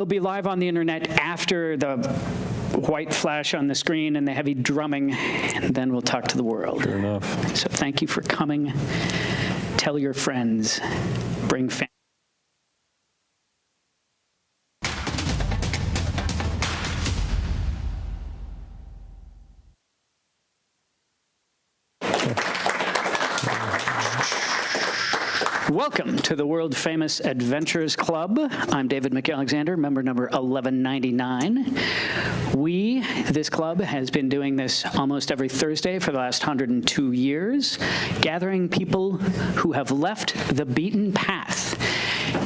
We'll be live on the internet after the white flash on the screen and the heavy drumming, and then we'll talk to the world. Fair enough. So thank you for coming. Tell your friends. Bring family. Welcome to the world-famous Adventurers Club. I'm David McAlexander, member number 1199. This club, has been doing this almost every Thursday for the last 102 years, gathering people who have left the beaten path.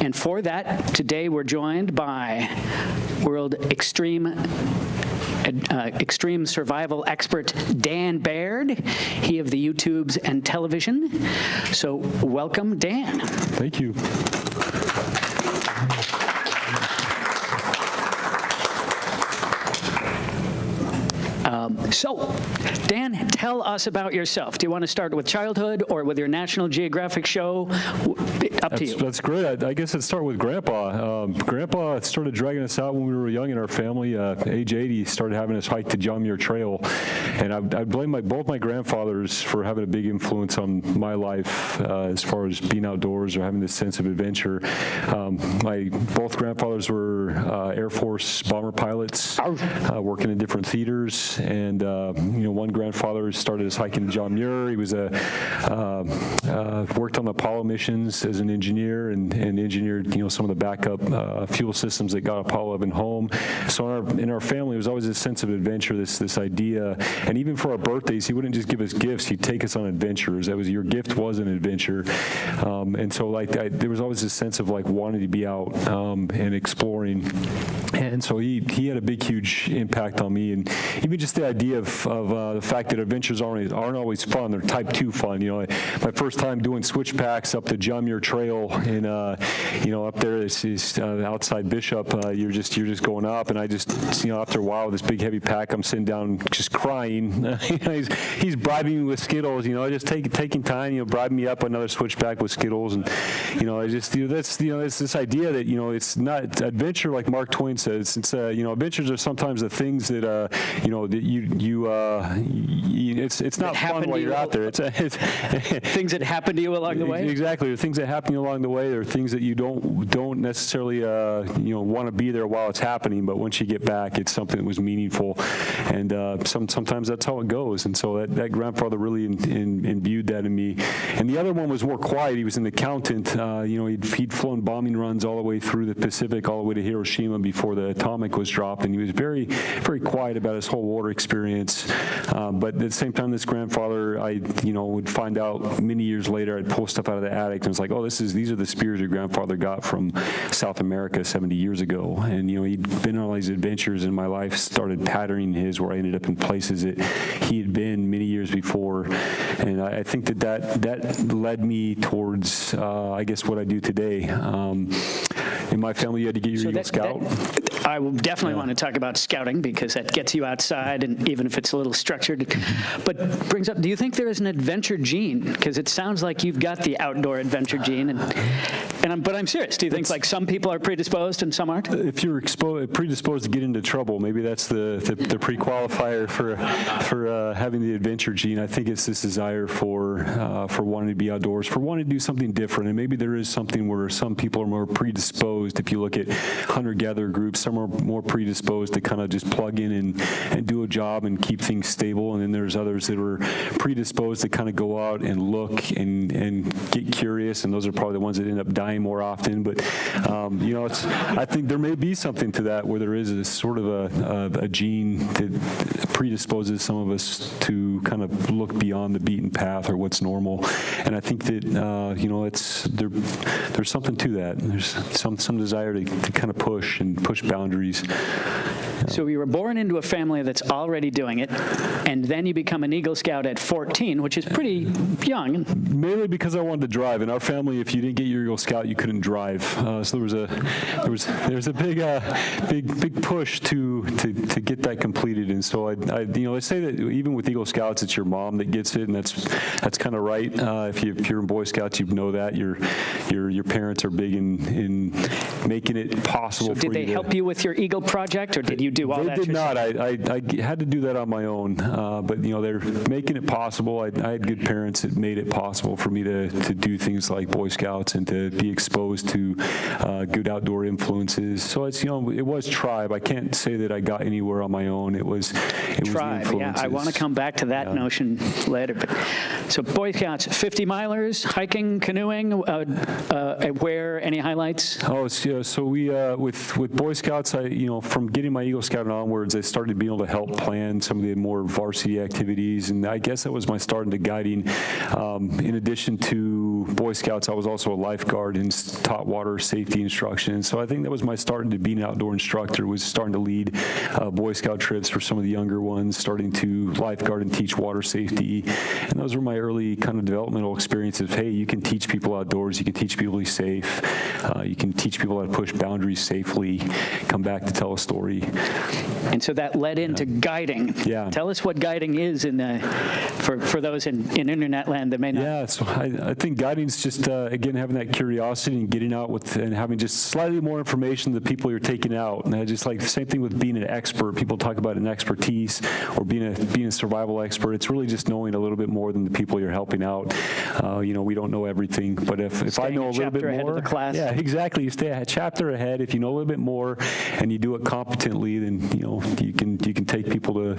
And for that, today we're joined by world extreme survival expert Dan Baird, he of the YouTubes and television. So welcome, Dan. Thank you. So, Dan, tell us about yourself. Do you want to start with childhood or with your National Geographic show? Up to you. That's great. I guess I'd start with Grandpa. Grandpa started dragging us out when we were young in our family. Age 80, he started having us hike the John Muir Trail. And I blame both my grandfathers for having a big influence on my life as far as being outdoors or having this sense of adventure. Both grandfathers were Air Force bomber pilots, working in different theaters. And one grandfather started us hiking John Muir. He was worked on the Apollo missions as an engineer and engineered some of the backup fuel systems that got Apollo up and home. So in our family, it was always this sense of adventure, this idea. And even for our birthdays, he wouldn't just give us gifts; he'd take us on adventures. That was your gift was an adventure. And so there was always this sense of wanting to be out and exploring. And so he had a big, huge impact on me, and even just the idea of the fact that adventures aren't always fun. They're type 2 fun. My first time doing switchbacks up the John Muir Trail in up there, this is outside Bishop. You're just going up, and I just after a while, this big heavy pack, I'm sitting down just crying. he's bribing me with Skittles. Just taking time, bribing me up another switchback with Skittles, and I just it's this idea that it's not adventure like Mark Twain says. It's adventures are sometimes the things that it's not fun while you're out there. It's things that happen to you along the way. Exactly, or things that happen to you along the way. There are things that you don't necessarily want to be there while it's happening, but once you get back, it's something that was meaningful. And sometimes that's how it goes. And so that grandfather really imbued that in me. And the other one was more quiet. He was an accountant. He'd flown bombing runs all the way through the Pacific, all the way to Hiroshima before the atomic was dropped. And he was very, very quiet about his whole war experience. But at the same time, this grandfather, I would find out many years later, I'd pull stuff out of the attic, and it's like, oh, these are the spears your grandfather got from South America 70 years ago. And he'd been on all these adventures, and my life started patterning his, where I ended up in places that he had been many years before. And I think that led me towards, I guess, what I do today. In my family, you had to get your Eagle Scout. I will definitely want to talk about scouting, because that gets you outside, and even if it's a little structured. But brings up, do you think there is an adventure gene? Because it sounds like you've got the outdoor adventure gene. But I'm serious. Do you think some people are predisposed and some aren't? If you're predisposed to get into trouble, maybe that's the pre-qualifier for having the adventure gene. I think it's this desire for wanting to be outdoors, for wanting to do something different. And maybe there is something where some people are more predisposed. If you look at hunter-gatherer groups, some are more predisposed to kind of just plug in and do a job and keep things stable. And then there's others that are predisposed to kind of go out and look and get curious. And those are probably the ones that end up dying more often. But, I think there may be something to that, where there is a sort of a gene that predisposes some of us to kind of look beyond the beaten path or what's normal. And I think that, there's something to that. There's some desire to kind of push boundaries. So you were born into a family that's already doing it, and then you become an Eagle Scout at 14, which is pretty young. Mainly because I wanted to drive. In our family, if you didn't get your Eagle Scout, you couldn't drive. So there was a big push to get that completed. And so I say that even with Eagle Scouts, it's your mom that gets it, and that's kind of right. If you're in Boy Scouts, you know that your parents are big in making it possible So for you did they to... help you with your Eagle project, or did you do all that They did yourself? not. I had to do that on my own, but they're making it possible. I had good parents that made it possible for me to do things like Boy Scouts and to be exposed to good outdoor influences. So it's it was tribe. I can't say that I got anywhere on my own. It was Tribe, the yeah. I influences. want to come back to that notion later. But, so Boy Scouts, 50 milers, hiking, canoeing. Where any highlights? Oh, so we with Boy Scouts, from getting my Eagle Scout and onwards, I started being able to help plan some of the more varsity activities, and I guess that was my start into guiding. In addition to Boy Scouts, I was also a lifeguard and taught water safety instruction. So I think that was my start into being an outdoor instructor, was starting to lead Boy Scout trips for some of the younger ones, starting to lifeguard and teach water safety. And those were my early kind of developmental experiences. Hey, you can teach people outdoors, you can teach people to be safe, you can teach people how to push boundaries safely, come back to tell a story. And so that led into guiding. Yeah. Tell us what guiding is for those in internet land that may not. Yeah, so I think guiding is just, again, having that curiosity and getting out and having just slightly more information than the people you're taking out. And I just like the same thing with being an expert. People talk about an expertise or being a survival expert. It's really just knowing a little bit more than the people you're helping out. We don't know everything, but if I know a little bit more, ahead of the class. yeah, exactly. You stay a chapter ahead. If you know a little bit more and you do it competently, then you can take people to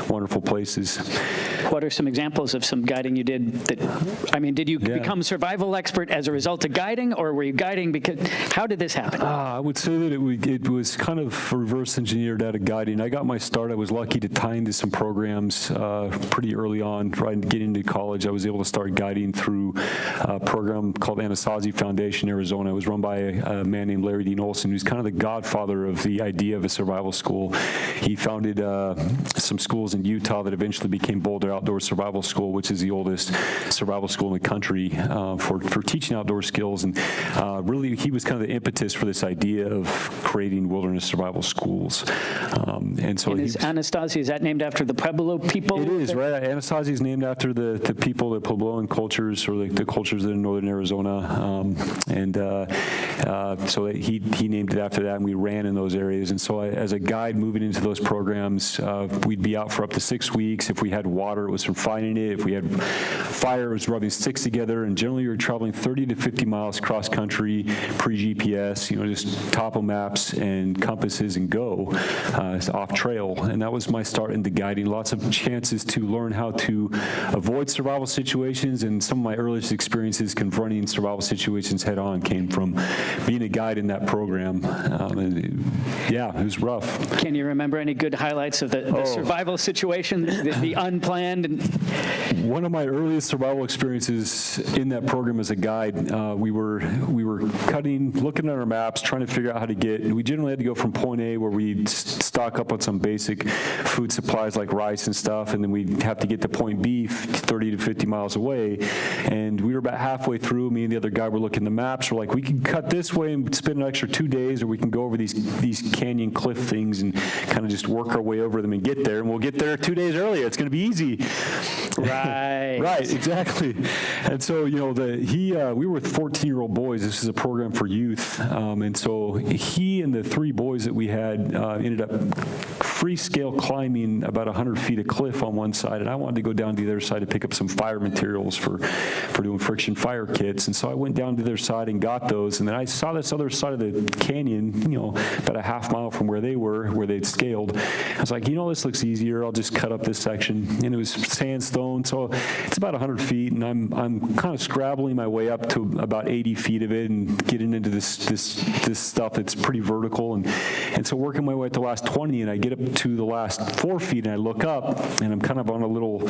wonderful places. What are some examples of some guiding you did? Did you become a survival expert as a result of guiding, or were you guiding because? How did this happen? I would say that it was kind of reverse engineered out of guiding. I got my start. I was lucky to tie into some programs pretty early on. Right, getting into college, I was able to start guiding through a program called Anasazi Foundation, Arizona. It was run by a man named Larry Dean Olson, who's kind of the godfather of the idea of a survival school. He founded some schools in Utah that eventually became Boulder Outdoor Survival School, which is the oldest survival school in the country for teaching outdoor skills. And really, he was kind of the impetus for this idea of creating wilderness survival schools. Anasazi, is that named after the Pueblo people? It is, right? Anasazi is named after the people, the Puebloan cultures, or the cultures that are in northern Arizona. So he named it after that, and we ran in those areas. And so as a guide moving into those programs, we'd be out for up to 6 weeks. If we had water, it was from finding it. If we had fire, it was rubbing sticks together. And generally, you're traveling 30 to 50 miles cross country, pre-GPS, just topo maps and compasses and go off trail. And that was my start into guiding. Lots of chances to learn how to avoid survival situations, and some of my earliest experiences confronting survival situations head on came from being a guide in that program. It was rough. Can you remember any good highlights of the survival situation, the unplanned? One of my earliest survival experiences in that program as a guide, we were looking at our maps, trying to figure out how to get. We generally had to go from point A, where we'd stock up on some basic food supplies like rice and stuff, and then we'd have to get to point B 30 to 50 miles away. And we were about halfway through. Me and the other guy were looking at the maps. We're like, we can cut this way and spend an extra 2 days, or we can go over these canyon cliff things and kind of just work our way over them and get there. And we'll get there 2 days earlier. It's going to be easy. Right. Right, exactly. And so, we were with 14-year-old boys. This is a program for youth. And so he and the 3 boys that we had ended up free scale climbing about 100 feet of cliff on one side, and I wanted to go down to the other side to pick up some fire materials for doing friction fire kits. And so I went down to their side and got those, and then I saw this other side of the canyon, about a half mile from where they were, where they'd scaled. I was like, this looks easier. I'll just cut up this section. And it was sandstone, so it's about 100 feet, and I'm kind of scrabbling my way up to about 80 feet of it and getting into this stuff that's pretty vertical. And so working my way at the last 20, and I get up to the last 4 feet, and I look up, and I'm kind of on a little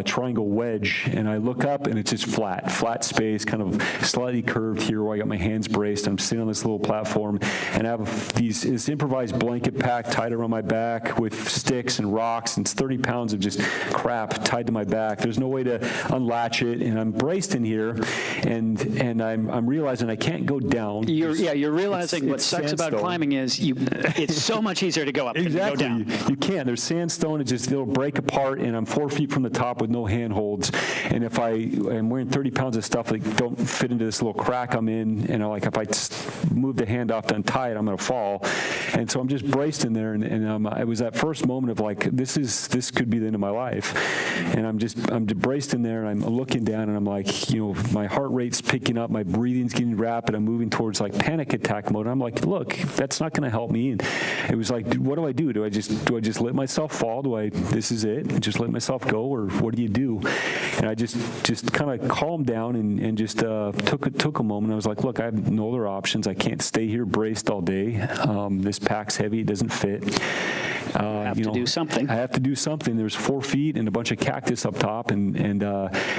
triangle wedge, and I look up, and it's just flat space, kind of slightly curved here where I got my hands braced. I'm sitting on this little platform, and I have this improvised blanket pack tied around my back with sticks and rocks, and it's 30 pounds of just crap tied to my back. There's no way to unlatch it, and I'm braced in here. here, and I'm realizing I can't go down. You're realizing what it's sucks sandstone. about climbing is it's so much easier to go up Exactly. than to go down. You can't. There's sandstone. It'll break apart, and I'm 4 feet from the top with no handholds. And if I'm wearing 30 pounds of stuff that don't fit into this little crack I'm in, and if I move the hand off to untie it, I'm going to fall. And so I'm just braced in there, and it was that first moment of like, this could be the end of my life. And I'm braced in there, and I'm looking down, and I'm like, my heart rate's picking up, my breathing's getting rapid, I'm moving towards like panic attack mode. I'm like, look, that's not going to help me. And it was like, what do I do? Do I just let myself fall? This is it? Just let myself go, or what do you do? And I just kind of calmed down and just took a moment. I was like, look, I have no other options. I can't stay here braced all day. This pack's heavy. It doesn't fit. have to do something. I have to do something. There's 4 feet and a bunch of cactus up top, and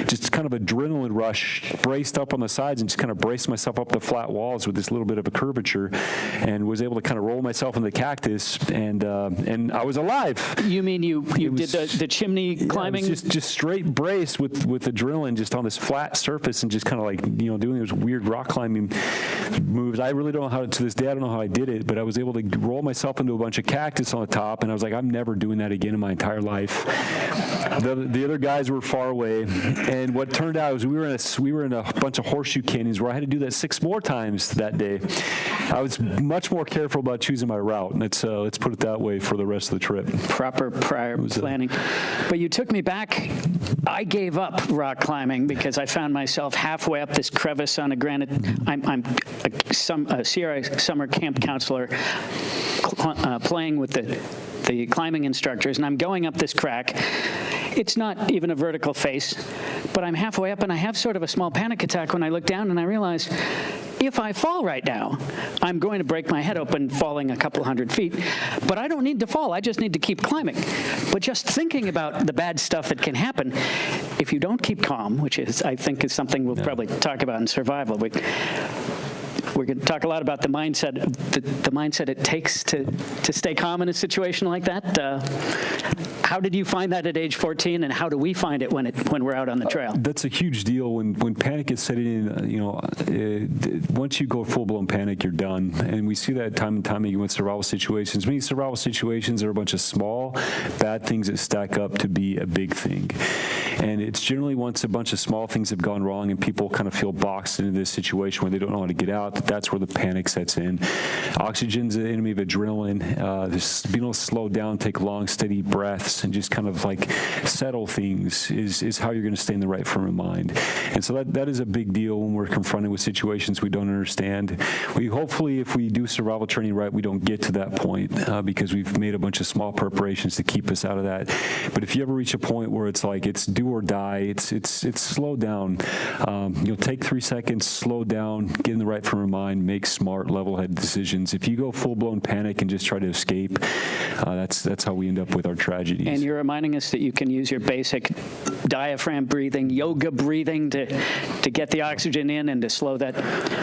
just kind of adrenaline rush, braced up on the sides, and just kind of braced myself up the flat walls with this little bit of a curvature, and was able to kind of roll myself in the cactus, and I was alive. You mean you did the chimney climbing? Just straight braced with adrenaline, just on this flat surface, and just kind of like doing those weird rock climbing moves. I really don't know how to this day. I don't know how I did it, but I was able to roll myself into a bunch of cactus on the top, and I was like, I'm never doing that again in my entire life. The other guys were far away, and what turned out was we were in a bunch of horseshoe canyons where I had to do that 6 more times that day. I was much more careful about choosing my route, and let's put it that way for the rest of the trip. Proper prior planning. But you took me back. I gave up rock climbing because I found myself halfway up this crevice on a granite. I'm a C.E.R.T summer camp counselor playing with the climbing instructors, and I'm going up this crack. It's not even a vertical face, but I'm halfway up, and I have sort of a small panic attack when I look down, and I realize if I fall right now, I'm going to break my head open falling a couple hundred feet. But I don't need to fall. I just need to keep climbing. But just thinking about the bad stuff that can happen, if you don't keep calm, which I think is something we'll probably talk about in survival. We're going to talk a lot about the mindset, the mindset it takes to stay calm in a situation like that. How did you find that at age 14, and how do we find it when we're out on the trail? That's a huge deal. When panic is setting in, once you go full-blown panic, you're done. And we see that time and time again with survival situations. Many survival situations are a bunch of small, bad things that stack up to be a big thing. And it's generally once a bunch of small things have gone wrong and people kind of feel boxed into this situation where they don't know how to get out, that's where the panic sets in. Oxygen's the enemy of adrenaline. Just being able to slow down, take long, steady breaths, and just kind of like settle things is how you're going to stay in the right frame of mind. And so that is a big deal when we're confronted with situations we don't understand. Hopefully, if we do survival training right, we don't get to that point because we've made a bunch of small preparations to keep us out of that. But if you ever reach a point where it's like it's do or die, it's slow down. You'll take 3 seconds, slow down, get in the right frame of mind, make smart, level-headed decisions. If you go full-blown panic and just try to escape, that's how we end up with our tragedies. And you're reminding us that you can use your basic diaphragm breathing, yoga breathing to get the oxygen in and to slow that.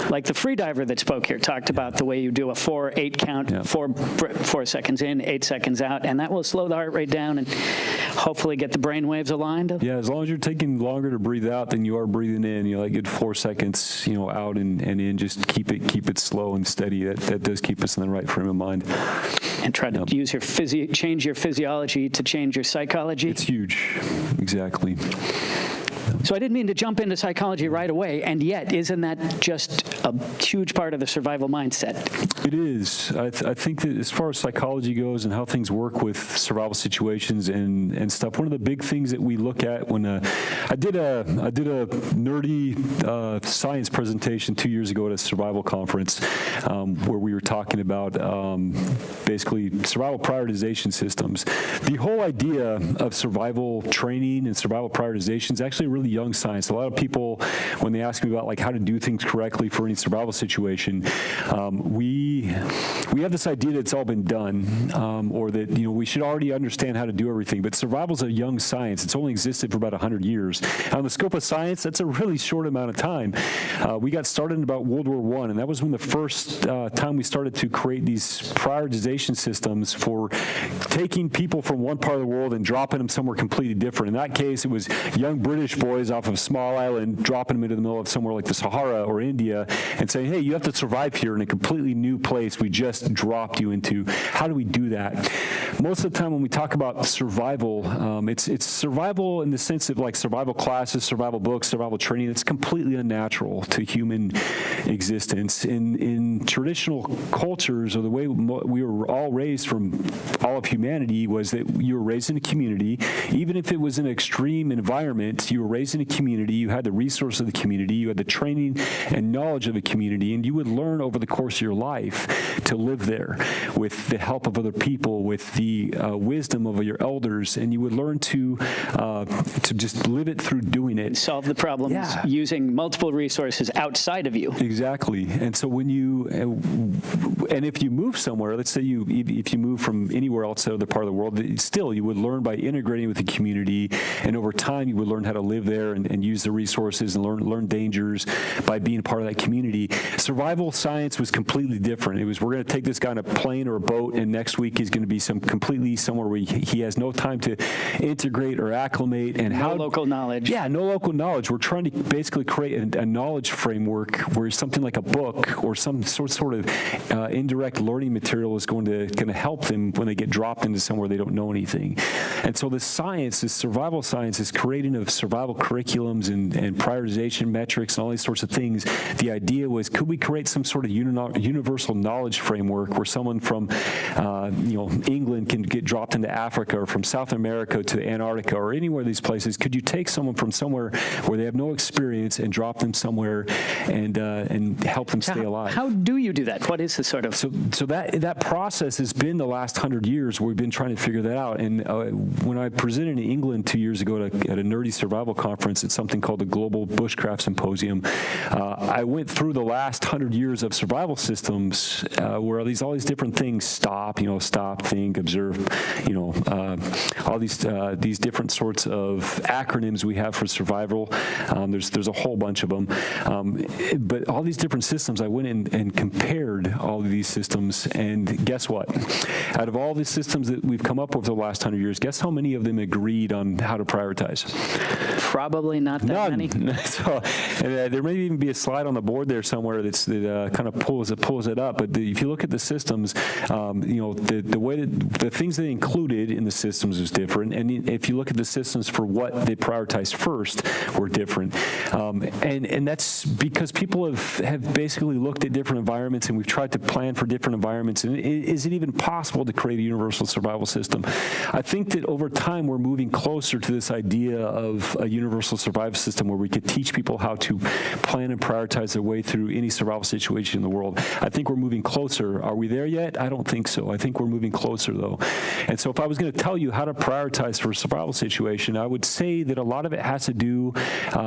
Like the freediver that spoke here talked about the way you do a 4-8 count, Yeah. 4 seconds in, 8 seconds out, and that will slow the heart rate down and hopefully get the brain waves aligned. Yeah, as long as you're taking longer to breathe out than you are breathing in, like good 4 seconds, out and in, just keep it slow and steady. That does keep us in the right frame of mind. And try to use your change your physiology to change your psychology. It's huge. Exactly. So I didn't mean to jump into psychology right away, and yet, isn't that just a huge part of the survival mindset? It is. I think that as far as psychology goes and how things work with survival situations and stuff, one of the big things that we look at when I did a nerdy science presentation 2 years ago at a survival conference where we were talking about basically survival prioritization systems. The whole idea of survival training and survival prioritization is actually really young science. A lot of people, when they ask me about like how to do things correctly for any survival situation, we have this idea that it's all been done, or that we should already understand how to do everything. But survival's a young science. It's only existed for about 100 years. On the scope of science, that's a really short amount of time. We got started in about World War I, and that was when the first time we started to create these prioritization systems for taking people from one part of the world and dropping them somewhere completely different. In that case, it was young British boys boys off of a small island, dropping them into the middle of somewhere like the Sahara or India, and saying, hey, you have to survive here in a completely new place we just dropped you into. How do we do that? Most of the time when we talk about survival, it's survival in the sense of like survival classes, survival books, survival training. It's completely unnatural to human existence. In traditional cultures, or the way we were all raised from all of humanity, was that you were raised in a community. Even if it was an extreme environment, you were raised in a community, you had the resource of the community, you had the training and knowledge of a community, and you would learn over the course of your life to live there with the help of other people, with the wisdom of your elders, and you would learn to just live it through doing it. Solve the problems using multiple resources outside of you. Exactly. And so when you, and if you move somewhere, let's say if you move from anywhere else to other part of the world, still you would learn by integrating with the community, and over time you would learn how to live there and use the resources and learn dangers by being part of that community. Survival science was completely different. It was, we're going to take this guy on a plane or a boat, and next week he's going to be completely somewhere where he has no time to integrate or acclimate. And no local knowledge. Yeah, no local knowledge. We're trying to basically create a knowledge framework where something like a book or some sort of indirect learning material is going to help them when they get dropped into somewhere they don't know anything. And so this science, this survival science, is creating of survival curriculums and prioritization metrics and all these sorts of things. The idea was, could we create some sort of universal knowledge framework where someone from England can get dropped into Africa, or from South America to Antarctica, or anywhere of these places? Could you take someone from somewhere where they have no experience and drop them somewhere and help them stay alive? How do you do that? What is the sort of... So that process has been the last 100 years where we've been trying to figure that out. And when I presented in England 2 years ago at a nerdy survival conference at something called the Global Bushcraft Symposium, I went through the last 100 years of survival systems where all these different things stop, think, observe, all these different sorts of acronyms we have for survival. There's a whole bunch of them. But all these different systems, I went in and compared all of these systems, and guess what? Out of all the systems that we've come up with over the last 100 years, guess how many of them agreed on how to prioritize? Probably not that many. So, there may even be a slide on the board there somewhere that kind of pulls it up. But if you look at the systems, the way that the things they included in the systems was different. And if you look at the systems for what they prioritized first, were different. And that's because people have basically looked at different environments, and we've tried to plan for different environments. And is it even possible to create a universal survival system? I think that over time we're moving closer to this idea of a universal survival system where we could teach people how to plan and prioritize their way through any survival situation in the world. I think we're moving closer. Are we there yet? I don't think so. I think we're moving closer, though. And so if I was going to tell you how to prioritize for a survival situation, I would say that a lot of it has to do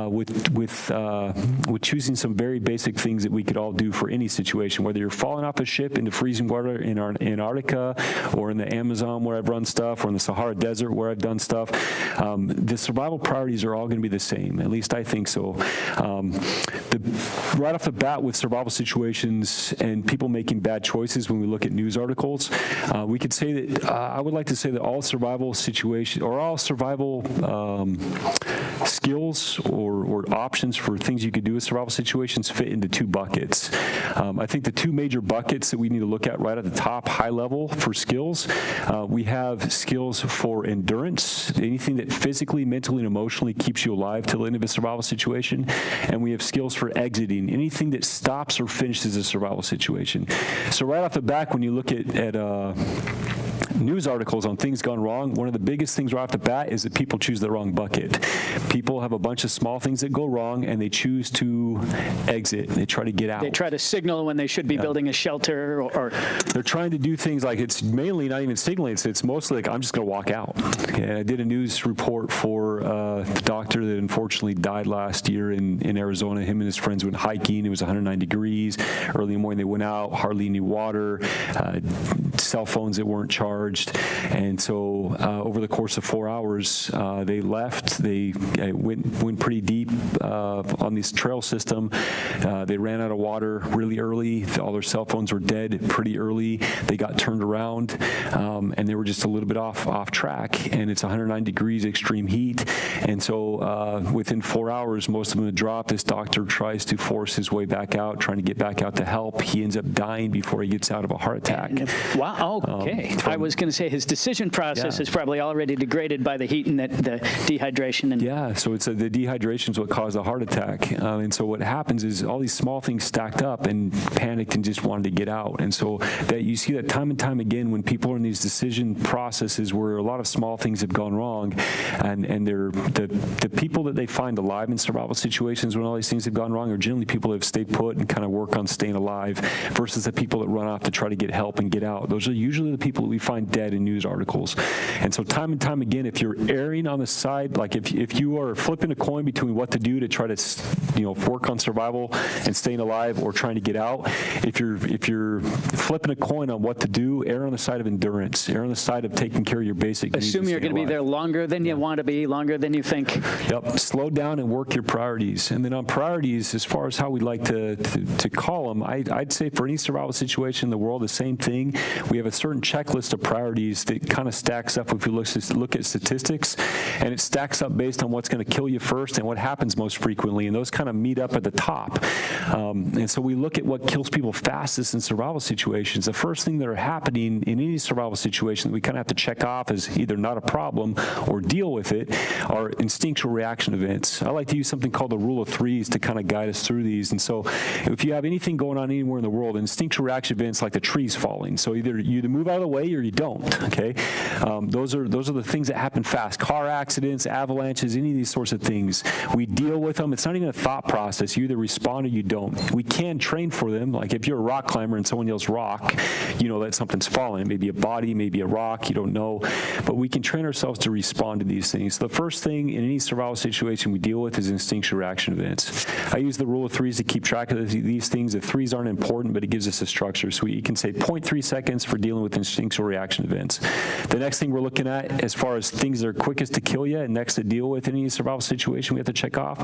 with choosing some very basic things that we could all do for any situation, whether you're falling off a ship into freezing water in Antarctica, or in the Amazon where I've run stuff, or in the Sahara Desert where I've done stuff. The survival priorities are all going to be the same. At least I think so. Right off the bat with survival situations and people making bad choices, when we look at news articles, we could say that I would like to say that all survival situations, or all survival skills or options for things you could do with survival situations fit into two buckets. I think the two major buckets that we need to look at right at the top, high level for skills, we have skills for endurance, anything that physically, mentally, and emotionally keeps you alive till the end of a survival situation, and we have skills for exiting, anything that stops or finishes a survival situation. So right off the back, when you look at news articles on things gone wrong, one of the biggest things right off the bat is that people choose the wrong bucket. People have a bunch of small things that go wrong, and they choose to exit. They try to get out. They try to signal when they should be building a shelter, or they're trying to do things like, it's mainly not even signaling. It's mostly like, I'm just going to walk out. And I did a news report for the doctor that unfortunately died last year in Arizona. Him and his friends went hiking. It was 109 degrees. Early in the morning, they went out, hardly any water, cell phones that weren't charged. charged. And so over the course of 4 hours, they left. They went pretty deep on this trail system. They ran out of water really early. All their cell phones were dead pretty early. They got turned around, and they were just a little bit off track. And it's 109 degrees extreme heat. And so within 4 hours, most of them had dropped. This doctor tries to force his way back out, trying to get back out to help. He ends up dying before he gets out of a heart attack. Wow, okay. I was going to say his decision process is probably already degraded by the heat and the dehydration. And yeah, so it's the dehydration is what caused the heart attack. And so what happens is all these small things stacked up and panicked and just wanted to get out. And so that you see that time and time again when people are in these decision processes where a lot of small things have gone wrong, and they're the people that they find alive in survival situations when all these things have gone wrong are generally people that have stayed put and kind of work on staying alive versus the people that run off to try to get help and get out. Those are usually the people that we find dead in news articles. And so time and time again, if you're erring on the side, like if you are flipping a coin between what to do to try to work on survival and staying alive or trying to get out, if you're flipping a coin on what to do, err on the side of endurance, err on the side of taking care of your basic needs. Assume you're going to be there longer than you want to be, longer than you think. Yep. Slow down and work your priorities. And then on priorities, as far as how we like to call them, I'd say for any survival situation in the world, the same thing. We have a certain checklist of priorities that kind of stacks up if you look at statistics, and it stacks up based on what's going to kill you first and what happens most frequently, and those kind of meet up at the top. And so we look at what kills people fastest in survival situations. The first thing that are happening in any survival situation that we kind of have to check off as either not a problem or deal with it are instinctual reaction events. I like to use something called the rule of threes to kind of guide us through these. And so if you have anything going on anywhere in the world, instinctual reaction events like the trees falling. So either you move out of the way or you don't, okay? Those are the things that happen fast. Car accidents, avalanches, any of these sorts of things. We deal with them. It's not even a thought process. You either respond or you don't. We can train for them. Like if you're a rock climber and someone yells rock, you know that something's falling. Maybe a body, maybe a rock, you don't know. But we can train ourselves to respond to these things. The first thing in any survival situation we deal with is instinctual reaction events. I use the rule of threes to keep track of these things. The threes aren't important, but it gives us a structure. So you can say 0.3 seconds for dealing with instinctual reaction events. The next thing we're looking at as far as things that are quickest to kill you and next to deal with in any survival situation we have to check off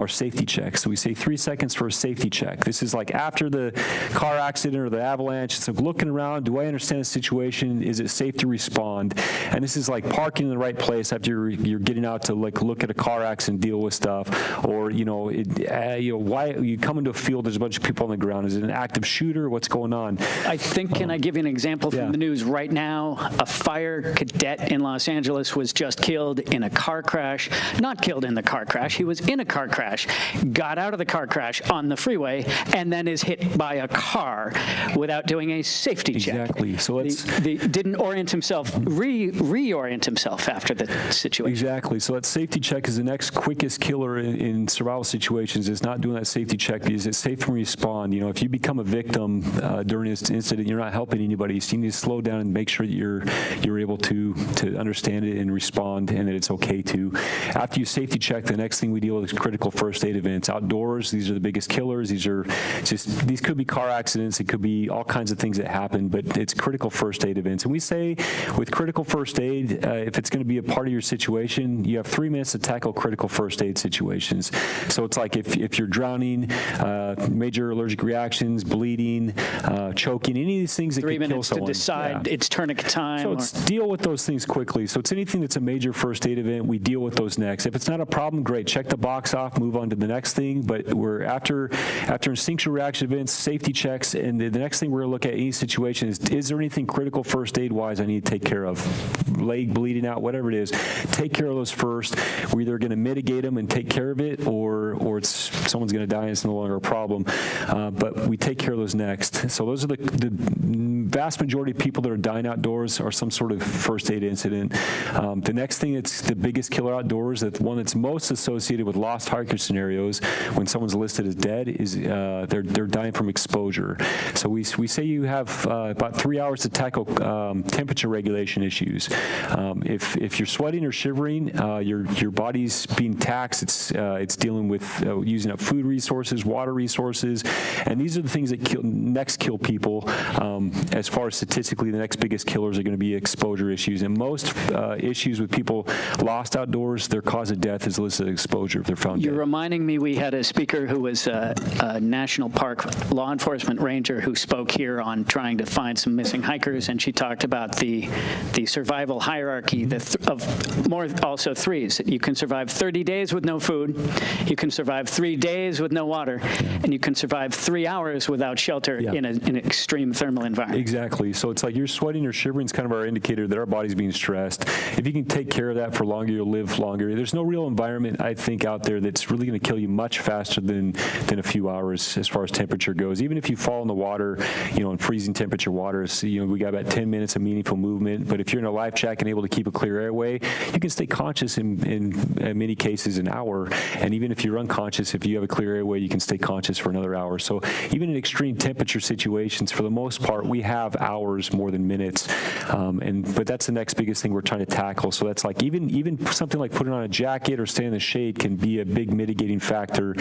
are safety checks. So we say 3 seconds for a safety check. This is like after the car accident or the avalanche. It's like looking around, do I understand the situation? Is it safe to respond? And this is like parking in the right place after you're getting out to like look at a car accident, deal with stuff, or why you come into a field, there's a bunch of people on the ground. Is it an active shooter? What's going on? I think, can I give you an example from the news right now? A fire cadet in Los Angeles was just killed in a car crash. Not killed in the car crash. He was in a car crash, got out of the car crash on the freeway, and then is hit by a car without doing a safety check. Exactly. So didn't orient himself, reorient himself after the situation. Exactly. So that safety check is the next quickest killer in survival situations. Is not doing that safety check because it's safe to respond. If you become a victim during this incident, you're not helping anybody. So you need to slow down and make sure that you're able to understand it and respond, and that it's okay to. After you safety check, the next thing we deal with is critical first aid events. Outdoors, these are the biggest killers. These could be car accidents. It could be all kinds of things that happen, but it's critical first aid events. And we say with critical first aid, if it's going to be a part of your situation, you have 3 minutes to tackle critical first aid situations. So it's like if you're drowning, major allergic reactions, bleeding, choking, any of these things that could kill someone. 3 minutes to decide it's tourniquet time. So it's deal with those things quickly. So it's anything that's a major first aid event, we deal with those next. If it's not a problem, great. Check the box off, move on to the next thing. But we're after instinctual reaction events, safety checks, and the next thing we're going to look at any situation is there anything critical first aid wise I need to take care of? Leg bleeding out, whatever it is, take care of those first. We're either going to mitigate them and take care of it, or someone's going to die and it's no longer a problem. But we take care of those next. So those are the vast majority of people that are dying outdoors are some sort of first aid incident. The next thing that's the biggest killer outdoors, the one that's most associated with lost hiker scenarios when someone's listed as dead, is they're dying from exposure. So we say you have about 3 hours to tackle temperature regulation issues. If you're sweating or shivering, your body's being taxed. It's dealing with using up food resources, water resources, and these are the things that next kill people. as far as statistically, the next biggest killers are going to be exposure issues. And most issues with people lost outdoors, their cause of death is listed as exposure if they're found dead. You're reminding me we had a speaker who was a national park law enforcement ranger who spoke here on trying to find some missing hikers, and she talked about the survival hierarchy of more also threes. You can survive 30 days with no food, you can survive 3 days with no water, and you can survive 3 hours without shelter in an extreme thermal environment. Exactly. So it's like you're sweating or shivering is kind of our indicator that our body's being stressed. If you can take care of that for longer, you'll live longer. There's no real environment, I think, out there that's really going to kill you much faster than a few hours as far as temperature goes. Even if you fall in the water, in freezing temperature waters, we got about 10 minutes of meaningful movement. But if you're in a life jacket and able to keep a clear airway, you can stay conscious in many cases an hour. And even if you're unconscious, if you have a clear airway, you can stay conscious for another hour. So even in extreme temperature situations, for the most part, we have hours more than minutes. But that's the next biggest thing we're trying to tackle. So that's like even something like putting on a jacket or staying in the shade can be a big mitigating factor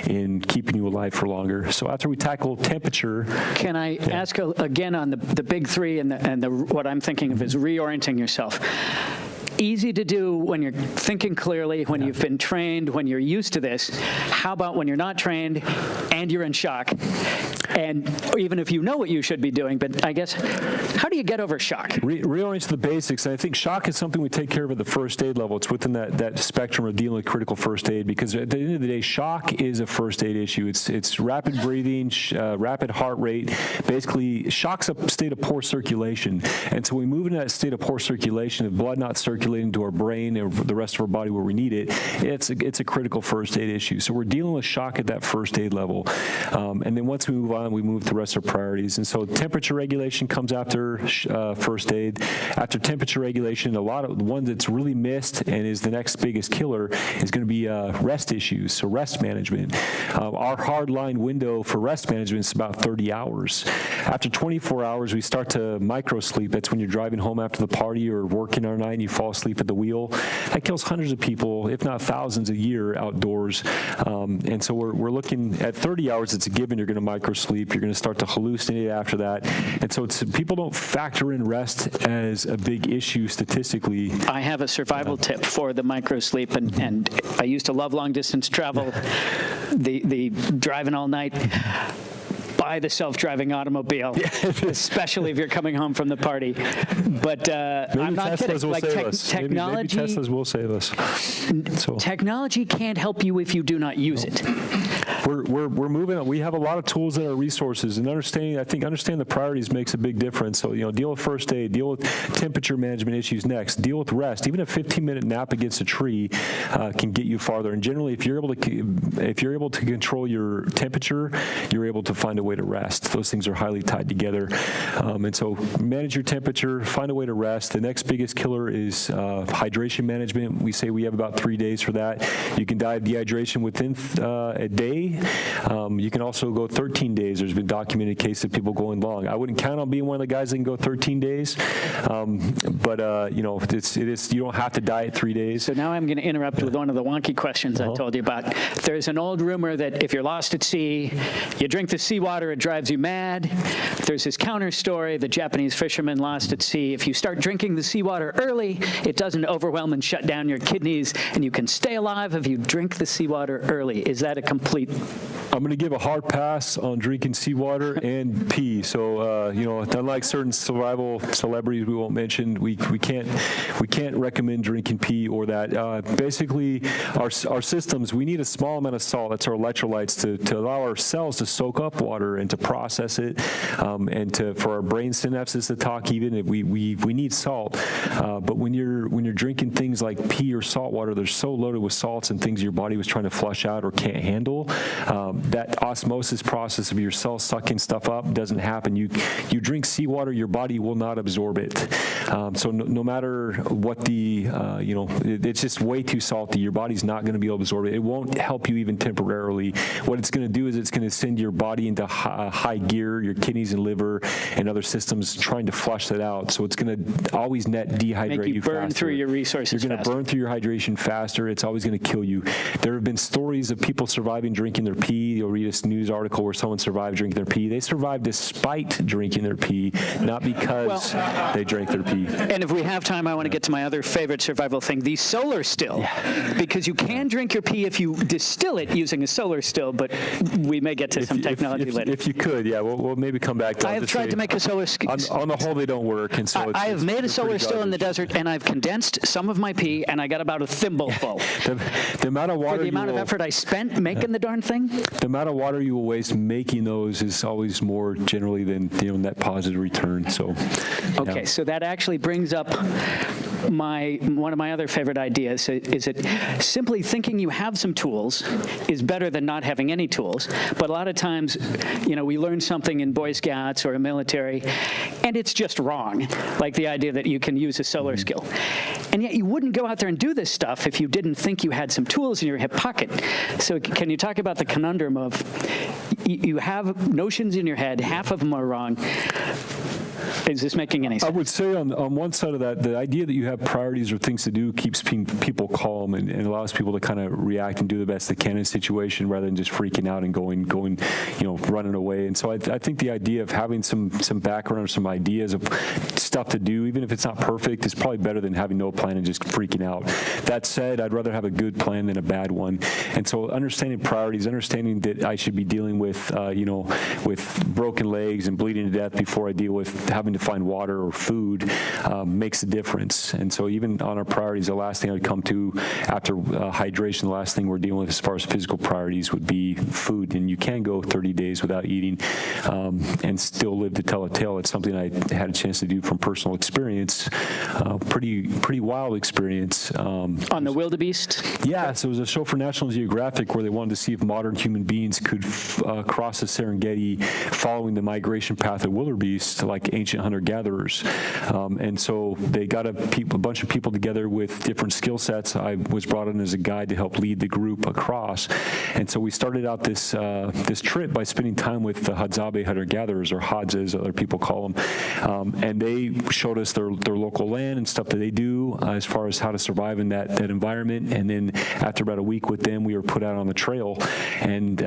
in keeping you alive for longer. So after we tackle temperature. Can I ask again on the big three and what I'm thinking of is reorienting yourself? Easy to do when you're thinking clearly, when you've been trained, when you're used to this. How about when you're not trained and you're in shock? And even if you know what you should be doing, but I guess, how do you get over shock? Reorient to the basics. And I think shock is something we take care of at the first aid level. It's within that spectrum of dealing with critical first aid, because at the end of the day, shock is a first aid issue. It's rapid breathing, rapid heart rate. Basically, shock's a state of poor circulation. And so we move into that state of poor circulation, of blood not circulating to our brain or the rest of our body where we need it. It's a critical first aid issue. So we're dealing with shock at that first aid level. And then once we move on, we move to the rest of our priorities. And so temperature regulation comes after first aid. After temperature regulation, a lot of the one that's really missed and is the next biggest killer is going to be rest issues, so rest management. Our hard line window for rest management is about 30 hours. After 24 hours, we start to micro sleep. That's when you're driving home after the party or working all night and you fall asleep at the wheel. That kills hundreds of people, if not thousands a year outdoors. And so we're looking at 30 hours. It's a given you're going to micro sleep. You're going to start to hallucinate after that. And so people don't factor in rest as a big issue statistically. I have a survival tip for the micro sleep, and I used to love long distance travel, the driving all night. Buy the self-driving automobile, especially if you're coming home from the party. But I'm not kidding. Like technology, maybe Teslas will save us. So. Technology can't help you if you do not use it. We're moving on. We have a lot of tools at our resources, and understanding the priorities makes a big difference. So deal with first aid, deal with temperature management issues next, deal with rest. Even a 15-minute nap against a tree can get you farther. And generally, if you're able to control your temperature, you're able to find a way to rest. Those things are highly tied together. And so manage your temperature, find a way to rest. The next biggest killer is hydration management. We say we have about 3 days for that. You can die of dehydration within a day. You can also go 13 days. There's been documented cases of people going long. I wouldn't count on being one of the guys that can go 13 days. But it is, you don't have to die at 3 days. So now I'm going to interrupt with one of the wonky questions I told you about. There's an old rumor that if you're lost at sea, you drink the seawater, it drives you mad. There's this counter story, the Japanese fisherman lost at sea. If you start drinking the seawater early, it doesn't overwhelm and shut down your kidneys, and you can stay alive if you drink the seawater early. Is that a complete... I'm going to give a hard pass on drinking seawater and pee. So, unlike certain survival celebrities we won't mention, we can't recommend drinking pee or that. Basically, our systems, we need a small amount of salt. That's our electrolytes to allow our cells to soak up water and to process it, and for our brain synapses to talk. Even we need salt. But when you're drinking things like pee or salt water, they're so loaded with salts and things your body was trying to flush out or can't handle. That osmosis process of your cells sucking stuff up doesn't happen. You drink seawater, your body will not absorb it. So no matter what it's just way too salty. Your body's not going to be able to absorb it. It won't help you even temporarily. What it's going to do is it's going to send your body into high gear, your kidneys and liver and other systems trying to flush that out. So it's going to always net dehydrate Make you burn faster. through your resources. You're going to burn through your hydration faster. It's always going to kill you. There have been stories of people surviving drinking their pee. You'll read a news article where someone survived drinking their pee. They survived despite drinking their pee, not because they drank their pee. And if we have time, I want to get to my other favorite survival thing, the solar still. Yeah. Because you can drink your pee if you distill it using a solar still, but we may get to some technology later. If you could, yeah, we'll maybe come back to. I have tried to make a solar still. On the whole, they don't work, and so I have made a solar still in the desert, and I've condensed some of my pee, and I got about a thimble full. The amount of water for the amount of effort I spent making the darn thing. The amount of water you will waste making those is always more generally than net positive return. So. Okay, so that actually brings up one of my other favorite ideas is that simply thinking you have some tools is better than not having any tools. But a lot of times, we learn something in Boy Scouts or a military, and it's just wrong, like the idea that you can use a solar skill. And yet you wouldn't go out there and do this stuff if you didn't think you had some tools in your hip pocket. So can you talk about the conundrum of you have notions in your head, half of them are wrong. Is this making any sense? I would say on one side of that, the idea that you have priorities or things to do keeps people calm and allows people to kind of react and do the best they can in a situation rather than just freaking out and going, running away. And so I think the idea of having some background or some ideas of stuff to do, even if it's not perfect, is probably better than having no plan and just freaking out. That said, I'd rather have a good plan than a bad one. And so understanding priorities, understanding that I should be dealing with, with broken legs and bleeding to death before I deal with having to find water or food makes a difference. And so even on our priorities, the last thing I'd come to after hydration, the last thing we're dealing with as far as physical priorities would be food. And you can go 30 days without eating and still live to tell a tale. It's something I had a chance to do from personal experience, pretty wild experience. On the wildebeest? Yeah, so it was a show for National Geographic where they wanted to see if modern human beings could cross the Serengeti following the migration path of wildebeest like ancient hunter-gatherers. And so they got a bunch of people together with different skill sets. I was brought in as a guide to help lead the group across. And so we started out this trip by spending time with the Hadzabe hunter-gatherers, or Hadza as other people call them. And they showed us their local land and stuff that they do as far as how to survive in that environment. And then after about a week with them, we were put out on the trail. And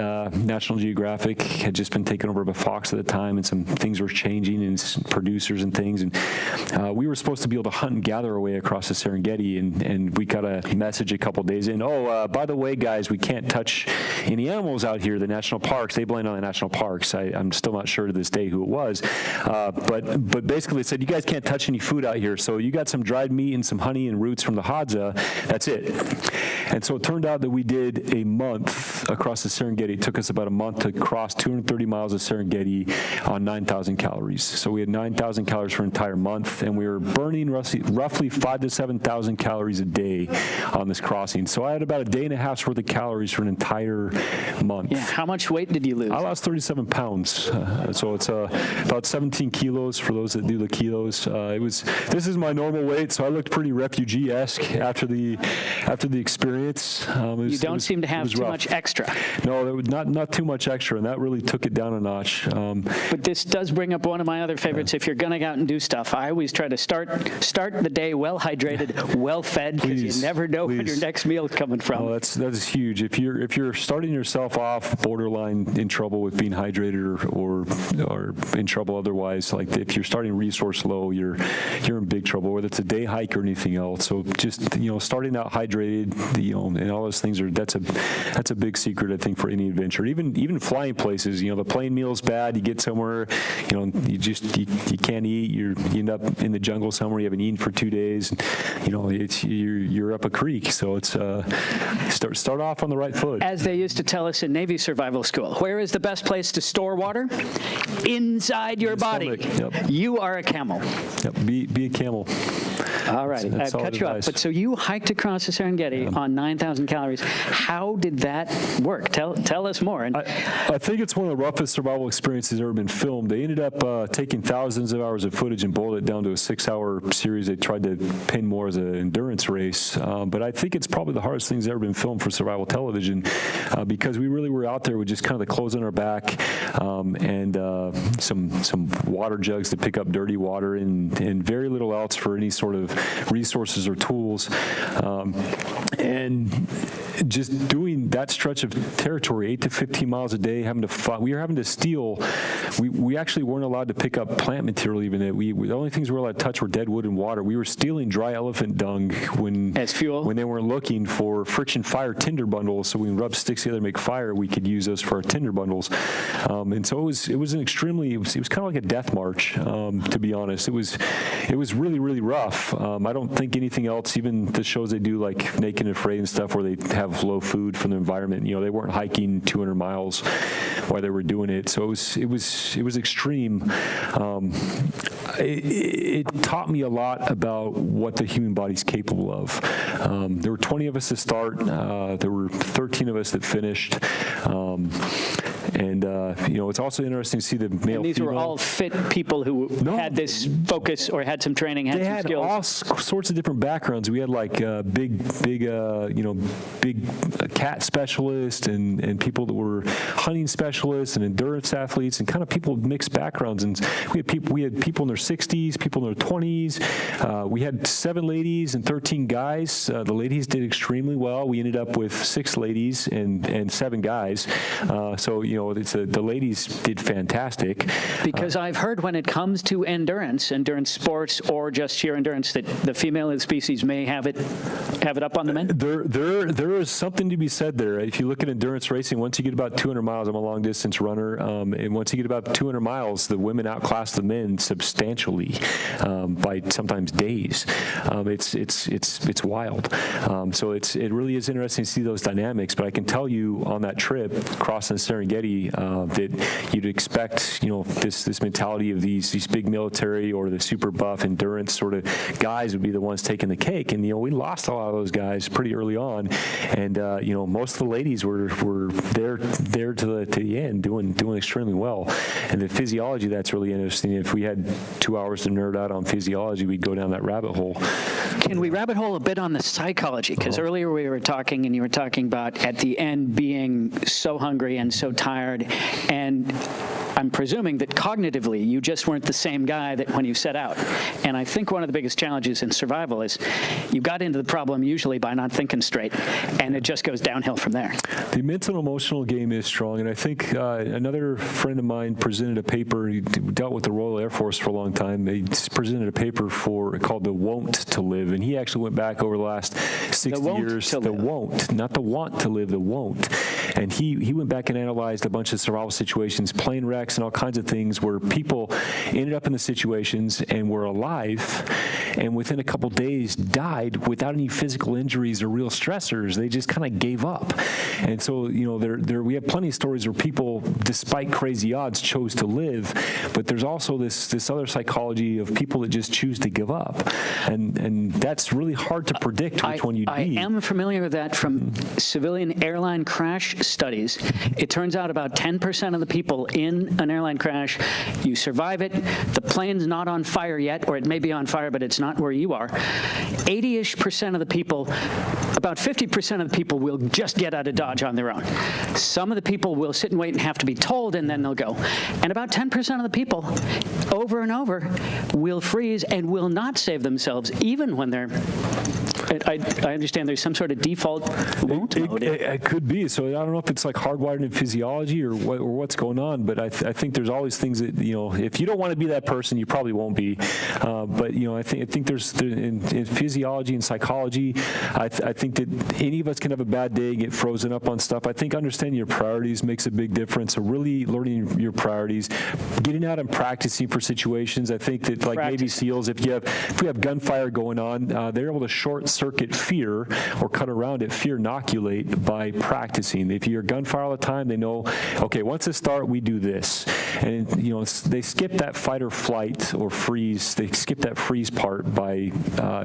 National Geographic had just been taken over by Fox at the time, and some things were changing and producers and things. And we were supposed to be able to hunt and gather our way across the Serengeti. And we got a message a couple days in, by the way, guys, we can't touch any animals out here. The national parks, they blame on the national parks. I'm still not sure to this day who it was. But basically it said, you guys can't touch any food out here. So you got some dried meat and some honey and roots from the Hadza. That's it. And so it turned out that we did a month across the Serengeti. It took us about a month to cross 230 miles of Serengeti on 9,000 calories. So we had 9,000 calories for an entire month, and we were burning roughly 5,000 to 7,000 calories a day on this crossing. So I had about a day and a half's worth of calories for an entire month. Yeah. How much weight did you lose? I lost 37 pounds. So it's about 17 kilos for those that do the kilos. This is my normal weight, so I looked pretty refugee-esque after the experience. You don't seem to have too much extra. No, there was not too much extra, and that really took it down a notch. But this does bring up one of my other favorites. If you're going to go out and do stuff, I always try to start the day well hydrated, well fed, because you never know when your next meal is coming from. Oh, that's huge. If you're starting yourself off borderline in trouble with being hydrated or in trouble otherwise, like if you're starting resource low, you're in big trouble, whether it's a day hike or anything else. So just starting out hydrated, and all those things that's a big secret, I think, for any adventure. Even flying places, the plane meal's bad. You get somewhere, you can't eat. You end up in the jungle somewhere. You haven't eaten for 2 days. You're up a creek. So it's start off on the right foot. As they used to tell us in Navy survival school, where is the best place to store water? Inside your body. Yep. You are a camel. Yep. Be a camel. All right. I've cut you off. But so you hiked across the Serengeti on 9,000 calories. How did that work? Tell us more. And I think it's one of the roughest survival experiences ever been filmed. They ended up taking thousands of hours of footage and boiled it down to a 6-hour series. They tried to pin more as an endurance race, but I think it's probably the hardest thing that's ever been filmed for survival television because we really were out there with just kind of the clothes on our back and some water jugs to pick up dirty water and very little else for any sort of resources or tools. And just doing that stretch of territory, 8 to 15 miles a day, having to fight. We were having to steal. We actually weren't allowed to pick up plant material even. The only things we were allowed to touch were dead wood and water. We were stealing dry elephant dung as fuel when they weren't looking for friction fire tinder bundles. So we rub sticks together to make fire. We could use those for our tinder bundles. And so it was an extremely. It was kind of like a death march, to be honest. It was really, really rough. I don't think anything else, even the shows they do like Naked and Afraid and stuff where they have low food from the environment, they weren't hiking 200 miles while they were doing it. So it was extreme. It taught me a lot about what the human body's capable of. There were 20 of us to start. There were 13 of us that finished. It's also interesting to see the male. And these were all fit people who had this focus or had some training, had some skills. They had all sorts of different backgrounds. We had like big cat specialists and people that were hunting specialists and endurance athletes and kind of people with mixed backgrounds. And we had people in their 60s, people in their 20s. We had 7 ladies and 13 guys. The ladies did extremely well. We ended up with 6 ladies and 7 guys. The ladies did fantastic. Because I've heard when it comes to endurance sports, or just sheer endurance, that the female of the species may have it up on the men. There is something to be said there. If you look at endurance racing, once you get about 200 miles, I'm a long distance runner, and once you get about 200 miles, the women outclass the men substantially by sometimes days. It's wild. So it really is interesting to see those dynamics. But I can tell you on that trip crossing the Serengeti that you'd expect this mentality of these big military or the super buff endurance sort of guys would be the ones taking the cake. And we lost a lot of those guys pretty early on, and most of the ladies were there to the end, doing extremely well. And the physiology, that's really interesting. If we had 2 hours to nerd out on physiology, we'd go down that rabbit hole. Can we rabbit hole a bit on the psychology? Because earlier we were talking, and you were talking about at the end being so hungry and so tired, and I'm presuming that cognitively you just weren't the same guy that when you set out. And I think one of the biggest challenges in survival is you got into the problem usually by not thinking straight, and it just goes downhill from there. The mental and emotional game is strong, and I think another friend of mine presented a paper. He dealt with the Royal Air Force for a long time. He presented a paper called The Won't to Live, and he actually went back over the last 60 years. The won't, not the want to live, the won't. And he went back and analyzed a bunch of survival situations, plane wrecks and all kinds of things where people ended up in the situations and were alive, and within a couple days died without any physical injuries or real stressors. They just kind of gave up. And so, we have plenty of stories where people, despite crazy odds, chose to live, but there's also this other psychology of people that just choose to give up. And that's really hard to predict which one you'd be. I am familiar with that from civilian airline crash studies. It turns out about 10% of the people in an airline crash, you survive it, the plane's not on fire yet, or it may be on fire, but it's not where you are. 80-ish% of the people, about 50% of the people will just get out of Dodge on their own. Some of the people will sit and wait and have to be told, and then they'll go. And about 10% of the people, over and over, will freeze and will not save themselves, even when they're... I understand there's some sort of default won't mode. It could be. So I don't know if it's like hardwired in physiology or what's going on, but I think there's always things that, if you don't want to be that person, you probably won't be. But, I think there's in physiology and psychology, I think that any of us can have a bad day, get frozen up on stuff. I think understanding your priorities makes a big difference. So really learning your priorities, getting out and practicing for situations. I think that like Navy SEALs, if we have gunfire going on, they're able to short circuit fear or cut around it, fear inoculate by practicing. If you hear gunfire all the time, they know, okay, once it starts, we do this. And, they skip that fight or flight or freeze. They skip that freeze part by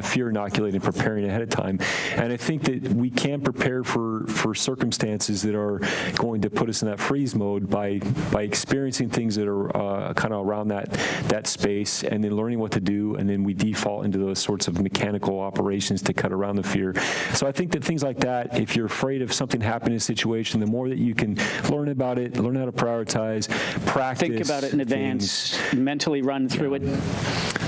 fear inoculating, preparing ahead of time. And I think that we can prepare for circumstances that are going to put us in that freeze mode by experiencing things that are kind of around that space, and then learning what to do, and then we default into those sorts of mechanical operations to cut around the fear. So I think that things like that, if you're afraid of something happening in a situation, the more that you can learn about it, learn how to prioritize, practice. Think about it in advance, mentally run through it.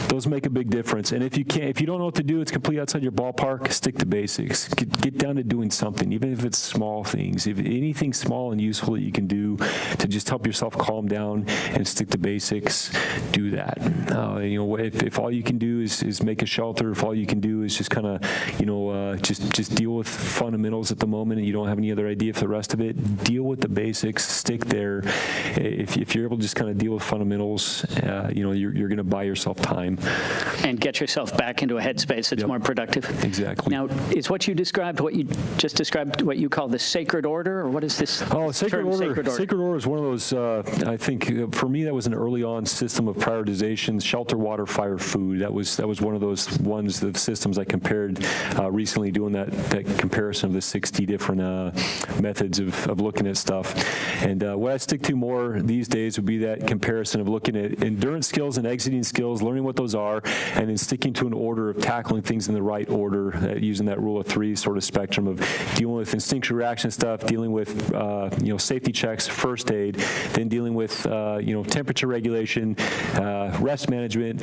Those make a big difference. And if you don't know what to do, it's completely outside your ballpark, stick to basics. Get down to doing something, even if it's small things. If anything small and useful that you can do to just help yourself calm down and stick to basics, do that. If all you can do is make a shelter, if all you can do is just kind of, just deal with fundamentals at the moment, and you don't have any other idea for the rest of it, deal with the basics, stick there. If you're able to just kind of deal with fundamentals, you're going to buy yourself time. And get yourself back into a headspace that's more productive. Exactly. Now, is what you just described what you call the sacred order, or what is this sacred term, order. sacred order? Sacred order is one of those, I think, for me, that was an early on system of prioritization: shelter, water, fire, food. That was one of those the systems I compared recently, doing that comparison of the 60 different methods of looking at stuff. And what I stick to more these days would be that comparison of looking at endurance skills and exiting skills, learning what those are, and then sticking to an order of tackling things in the right order, using that rule of three sort of spectrum of dealing with instinctual reaction stuff, dealing with safety checks, first aid, then dealing with temperature regulation, rest management,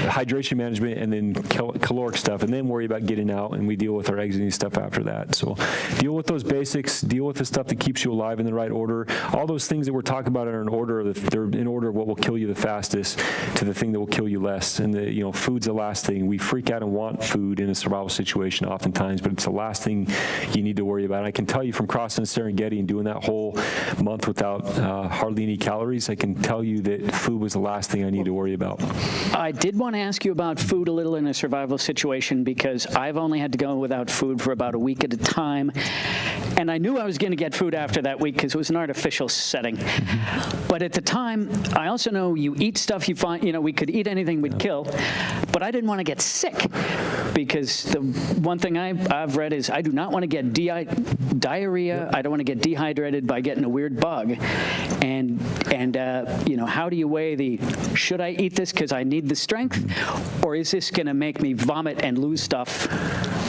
hydration management, and then caloric stuff, and then worry about getting out, and we deal with our exiting stuff after that. So deal with those basics, deal with the stuff that keeps you alive in the right order. All those things that we're talking about are in order of what will kill you the fastest to the thing that will kill you less. And food's the last thing. We freak out and want food in a survival situation oftentimes, but it's the last thing you need to worry about. And I can tell you from crossing the Serengeti and doing that whole month without hardly any calories, I can tell you that food was the last thing I need to worry about. I did want to ask you about food a little in a survival situation, because I've only had to go without food for about a week at a time, and I knew I was going to get food after that week because it was an artificial setting. But at the time, I also know you eat stuff you find, we could eat anything we'd kill, but I didn't want to get sick, because the one thing I've read is I do not want to get diarrhea. I don't want to get dehydrated by getting a weird bug. And how do you weigh should I eat this because I need the strength, or is this going to make me vomit and lose stuff?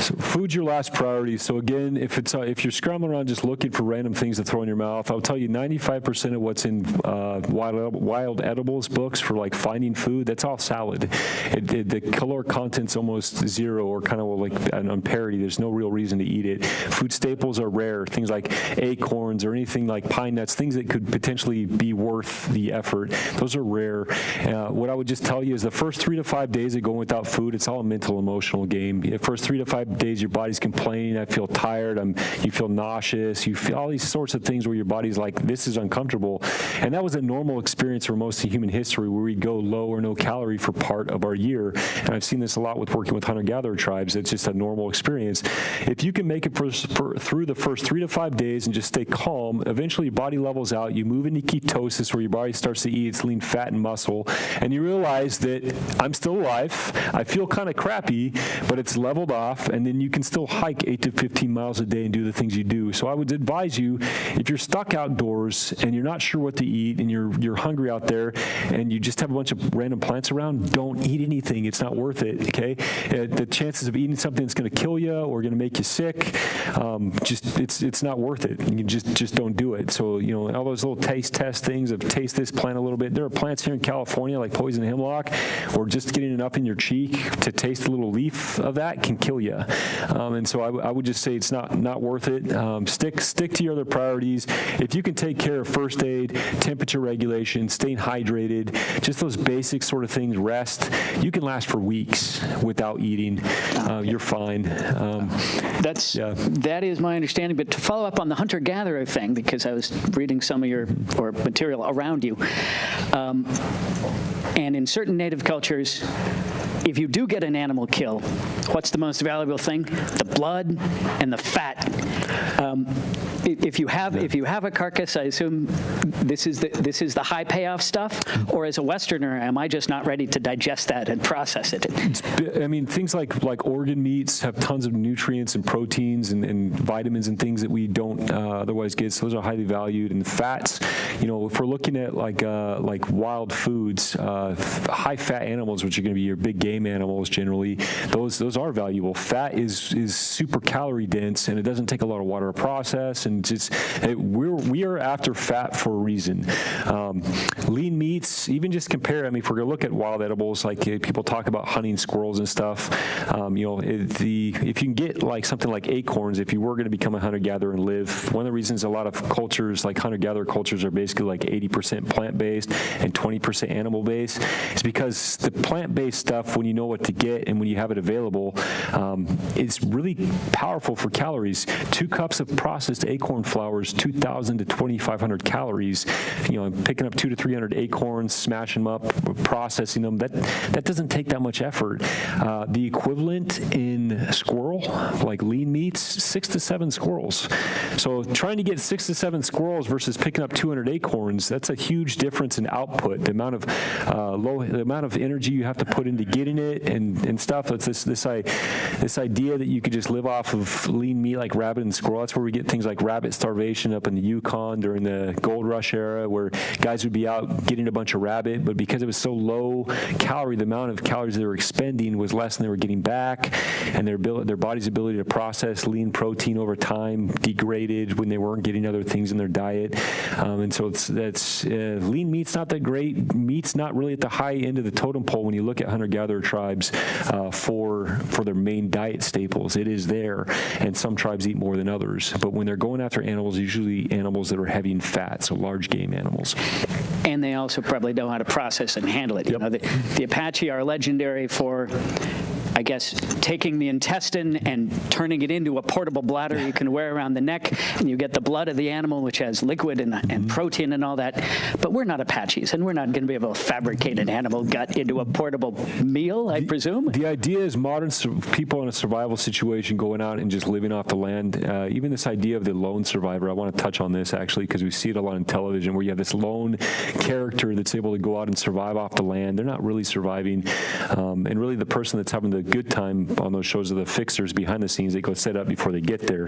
So food's your last priority. So again, if you're scrambling around just looking for random things to throw in your mouth, I'll tell you 95% of what's in Wild Edibles books for like finding food, that's all salad. The caloric content's almost zero, or kind of like on parity. There's no real reason to eat it. Food staples are rare. Things like acorns or anything like pine nuts, things that could potentially be worth the effort, those are rare. What I would just tell you is the first 3 to 5 days of going without food, it's all a mental, emotional game. The first 3 to 5 days, your body's complaining, I feel tired, you feel nauseous, you feel all these sorts of things where your body's like, this is uncomfortable. And that was a normal experience for most of human history, where we'd go low or no calorie for part of our year. And I've seen this a lot with working with hunter-gatherer tribes. It's just a normal experience. If you can make it through the first 3 to 5 days and just stay calm, eventually your body levels out, you move into ketosis, where your body starts to eat its lean fat and muscle, and you realize that I'm still alive, I feel kind of crappy, but it's leveled off, and then you can still hike 8 to 15 miles a day and do the things you do. So I would advise you, if you're stuck outdoors and you're not sure what to eat and you're hungry out there and you just have a bunch of random plants around, don't eat anything. It's not worth it, okay? The chances of eating something that's going to kill you or going to make you sick, it's not worth it. You just don't do it. So, all those little taste test things of taste this plant a little bit. There are plants here in California like poison hemlock, or just getting enough in your cheek to taste a little leaf of that can kill you. And so I would just say it's not worth it. Stick to your other priorities. If you can take care of first aid, temperature regulation, staying hydrated, just those basic sort of things, rest, you can last for weeks without eating. You're fine. That is my understanding. But to follow up on the hunter-gatherer thing, because I was reading some of your material around you, and in certain native cultures, if you do get an animal kill, what's the most valuable thing? The blood and the fat. If you have a carcass, I assume this is the high payoff stuff. Or as a Westerner, am I just not ready to digest that and process it? I mean, things like organ meats have tons of nutrients and proteins and vitamins and things that we don't otherwise get. So those are highly valued. And fats, if we're looking at like wild foods, high fat animals, which are going to be your big game animals generally, those are valuable. Fat is super calorie dense, and it doesn't take a lot of water to process. And we are after fat for a reason. Lean meats, even just compare. I mean, if we're going to look at wild edibles, like people talk about hunting squirrels and stuff. If you can get like something like acorns, if you were going to become a hunter-gatherer and live, one of the reasons a lot of cultures, like hunter-gatherer cultures, are basically like 80% plant-based and 20% animal-based, is because the plant-based stuff, when you know what to get and when you have it available, is really powerful for calories. 2 cups of processed acorn flour is 2,000 to 2,500 calories. Picking up 200 to 300 acorns, smashing them up, processing them, that doesn't take that much effort. The equivalent in squirrel, like lean meats, 6 to 7 squirrels. So trying to get 6 to 7 squirrels versus picking up 200 acorns, that's a huge difference in output. The amount of energy you have to put into getting it and stuff. It's this idea that you could just live off of lean meat like rabbit and squirrel. That's where we get things like rabbit starvation up in the Yukon during the gold rush era, where guys would be out getting a bunch of rabbit, but because it was so low calorie, the amount of calories they were expending was less than they were getting back, and their body's ability to process lean protein over time degraded when they weren't getting other things in their diet. And so lean meat's not that great. Meat's not really at the high end of the totem pole when you look at hunter-gatherer tribes for their main diet staples. It is there, and some tribes eat more than others. But when they're going after animals, usually animals that are heavy in fat, so large game animals. And they also probably know how to process and handle it. Yep. The Apache are legendary for, I guess, taking the intestine and turning it into a portable bladder you can wear around the neck, and you get the blood of the animal, which has liquid and protein and all that. But we're not Apaches, and we're not going to be able to fabricate an animal gut into a portable meal, I presume. The idea is modern people in a survival situation going out and just living off the land. Even this idea of the lone survivor, I want to touch on this actually, because we see it a lot in television, where you have this lone character that's able to go out and survive off the land. They're not really surviving, and really the person that's having the good time on those shows are the fixers behind the scenes. They go set up before they get there.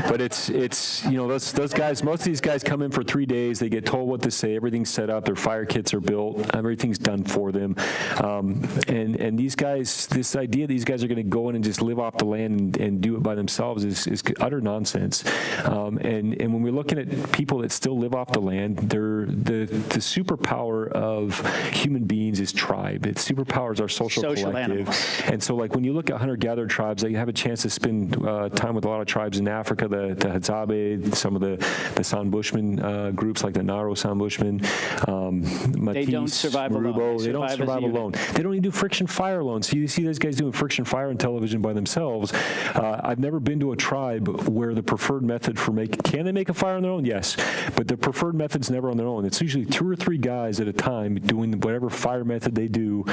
But it's those guys, most of these guys come in for 3 days. They get told what to say. Everything's set up. Their fire kits are built. Everything's done for them. And these guys, this idea these guys are going to go in and just live off the land and do it by themselves is utter nonsense. And when we're looking at people that still live off the land, the superpower of human beings is tribe. Its superpower is our social collective. Animals. And so, like, when you look at hunter-gatherer tribes, you have a chance to spend time with a lot of tribes in Africa, the Hadzabe, some of the San Bushman groups, like the Naro San Bushman, Matisse, they don't survive Marubo, alone. They don't survive alone. They don't even do friction fire alone. So you see those guys doing friction fire on television by themselves. I've never been to a tribe where the preferred method for can they make a fire on their own? Yes. But the preferred method's never on their own. It's usually 2 or 3 guys at a time doing whatever fire method they do.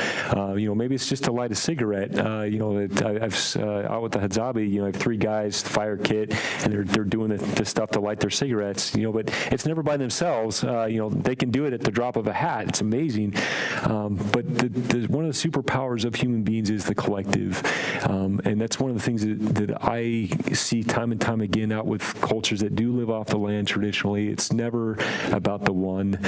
Maybe it's just to light a cigarette. I've out with the Hadzabe, I have 3 guys, fire kit, and they're doing the stuff to light their cigarettes. But it's never by themselves. They can do it at the drop of a hat. It's amazing. But one of the superpowers of human beings is the collective, and that's one of the things that I see time and time again out with cultures that do live off the land traditionally. It's never about the one.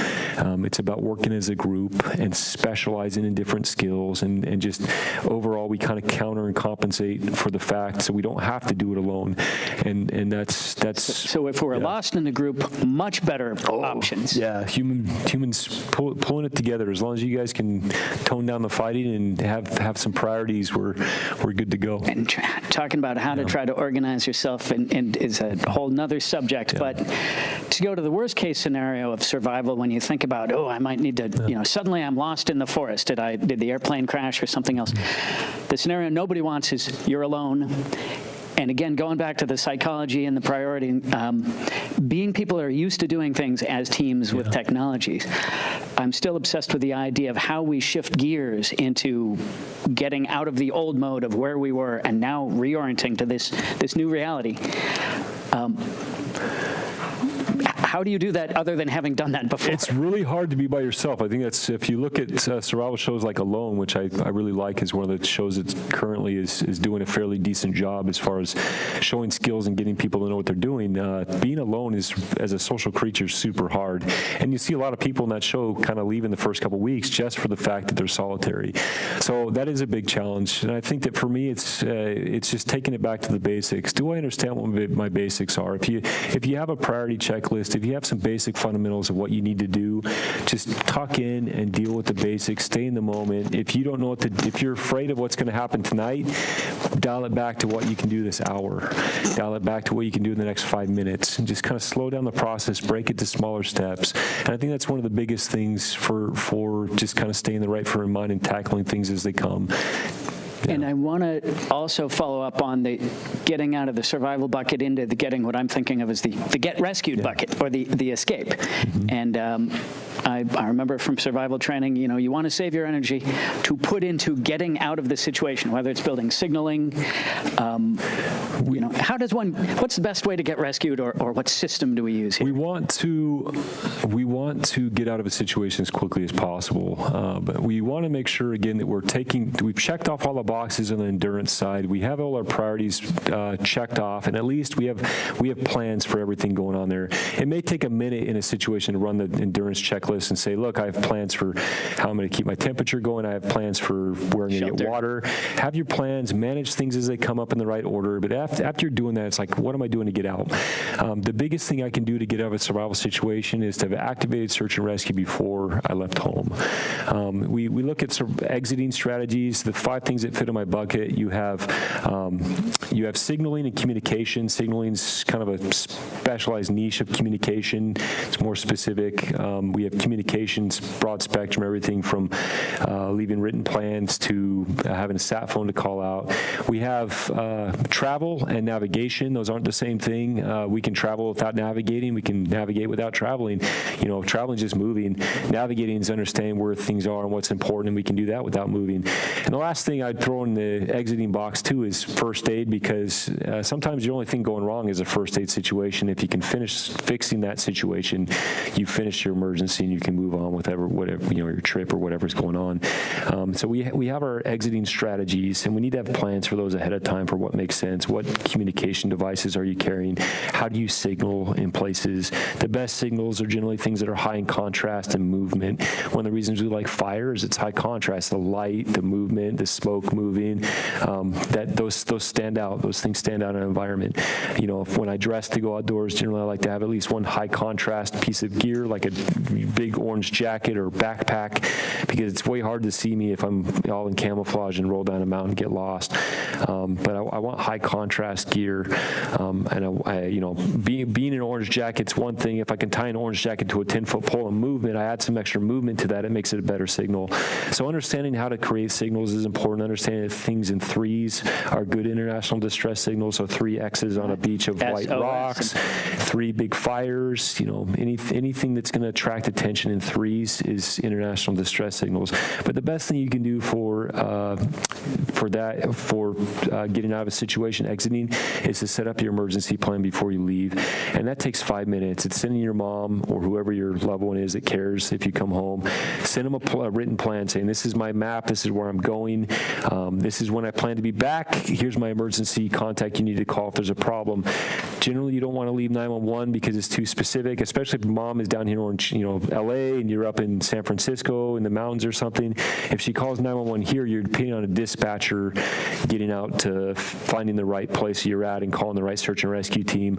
It's about working as a group and specializing in different skills, and just overall we kind of counter and compensate for the fact so we don't have to do it alone. And that's so if we're lost in a group, much better options. Yeah, humans pulling it together. As long as you guys can tone down the fighting and have some priorities, we're good to go. And talking about how to try to organize yourself and is a whole nother subject. Yeah. But to go to the worst case scenario of survival, when you think about, I might need to, suddenly I'm lost in the forest. Did the airplane crash or something else? The scenario nobody wants is you're alone. And again, going back to the psychology and the priority, being people that are used to doing things as teams with technologies, I'm still obsessed with the idea of how we shift gears into getting out of the old mode of where we were and now reorienting to this new reality. How do you do that other than having done that before? It's really hard to be by yourself. I think that's, if you look at survival shows like Alone, which I really like, is one of the shows that currently is doing a fairly decent job as far as showing skills and getting people to know what they're doing. Being alone is, as a social creature, super hard. And you see a lot of people in that show kind of leave in the first couple of weeks just for the fact that they're solitary. So that is a big challenge. And I think that for me, it's just taking it back to the basics. Do I understand what my basics are? If you have a priority checklist, if you have some basic fundamentals of what you need to do, just tuck in and deal with the basics, stay in the moment. If you don't know if you're afraid of what's going to happen tonight, dial it back to what you can do this hour. Dial it back to what you can do in the next 5 minutes, and just kind of slow down the process, break it to smaller steps. And I think that's one of the biggest things for just kind of staying in the right frame of mind and tackling things as they come. Yeah. And I want to also follow up on the getting out of the survival bucket into the getting what I'm thinking of as the get rescued bucket, or the escape. Mm-hmm. And I remember from survival training, you want to save your energy to put into getting out of the situation, whether it's building signaling. How does what's the best way to get rescued, or what system do we use here? We want to get out of a situation as quickly as possible, but we want to make sure, again, that we've checked off all the boxes on the endurance side. We have all our priorities checked off, and at least we have plans for everything going on there. It may take a minute in a situation to run the endurance checklist and say, look, I have plans for how I'm going to keep my temperature going. I have plans for where I'm going to get water. Have your plans, manage things as they come up in the right order. But after you're doing that, it's like, what am I doing to get out? The biggest thing I can do to get out of a survival situation is to have activated search and rescue before I left home. We look at sort of exiting strategies. The 5 things that fit in my bucket: you have signaling and communication. Signaling's kind of a specialized niche of communication. It's more specific. We have communications, broad spectrum, everything from leaving written plans to having a sat phone to call out. We have travel and navigation. Those aren't the same thing. We can travel without navigating. We can navigate without traveling. Traveling is just moving. Navigating is understanding where things are and what's important, and we can do that without moving. And the last thing I'd throw in the exiting box too is first aid, because sometimes the only thing going wrong is a first aid situation. If you can finish fixing that situation, you finish your emergency and you can move on with whatever your trip or whatever's going on. So we have our exiting strategies, and we need to have plans for those ahead of time for what makes sense. What communication devices are you carrying? How do you signal in places? The best signals are generally things that are high in contrast and movement. One of the reasons we like fire is it's high contrast. The light, the movement, the smoke moving, those stand out. Those things stand out in an environment. When I dress to go outdoors, generally I like to have at least one high contrast piece of gear, like a big orange jacket or backpack, because it's way hard to see me if I'm all in camouflage and roll down a mountain and get lost. But I want high contrast gear, and being an orange jacket's one thing. If I can tie an orange jacket to a 10-foot pole and movement, I add some extra movement to that. It makes it a better signal. So understanding how to create signals is important. Understanding that things in threes are good international distress signals. So 3 X's on a beach of white rocks, 3 big fires. Anything that's going to attract attention in threes is international distress signals. But the best thing you can do for getting out of a situation, exiting, is to set up your emergency plan before you leave. And that takes 5 minutes. It's sending your mom or whoever your loved one is that cares if you come home, send them a written plan saying, this is my map, this is where I'm going, this is when I plan to be back, here's my emergency contact you need to call if there's a problem. Generally, you don't want to leave 911 because it's too specific, especially if mom is down here in LA and you're up in San Francisco in the mountains or something. If she calls 911 here, you're depending on a dispatcher getting out to finding the right place you're at and calling the right search and rescue team.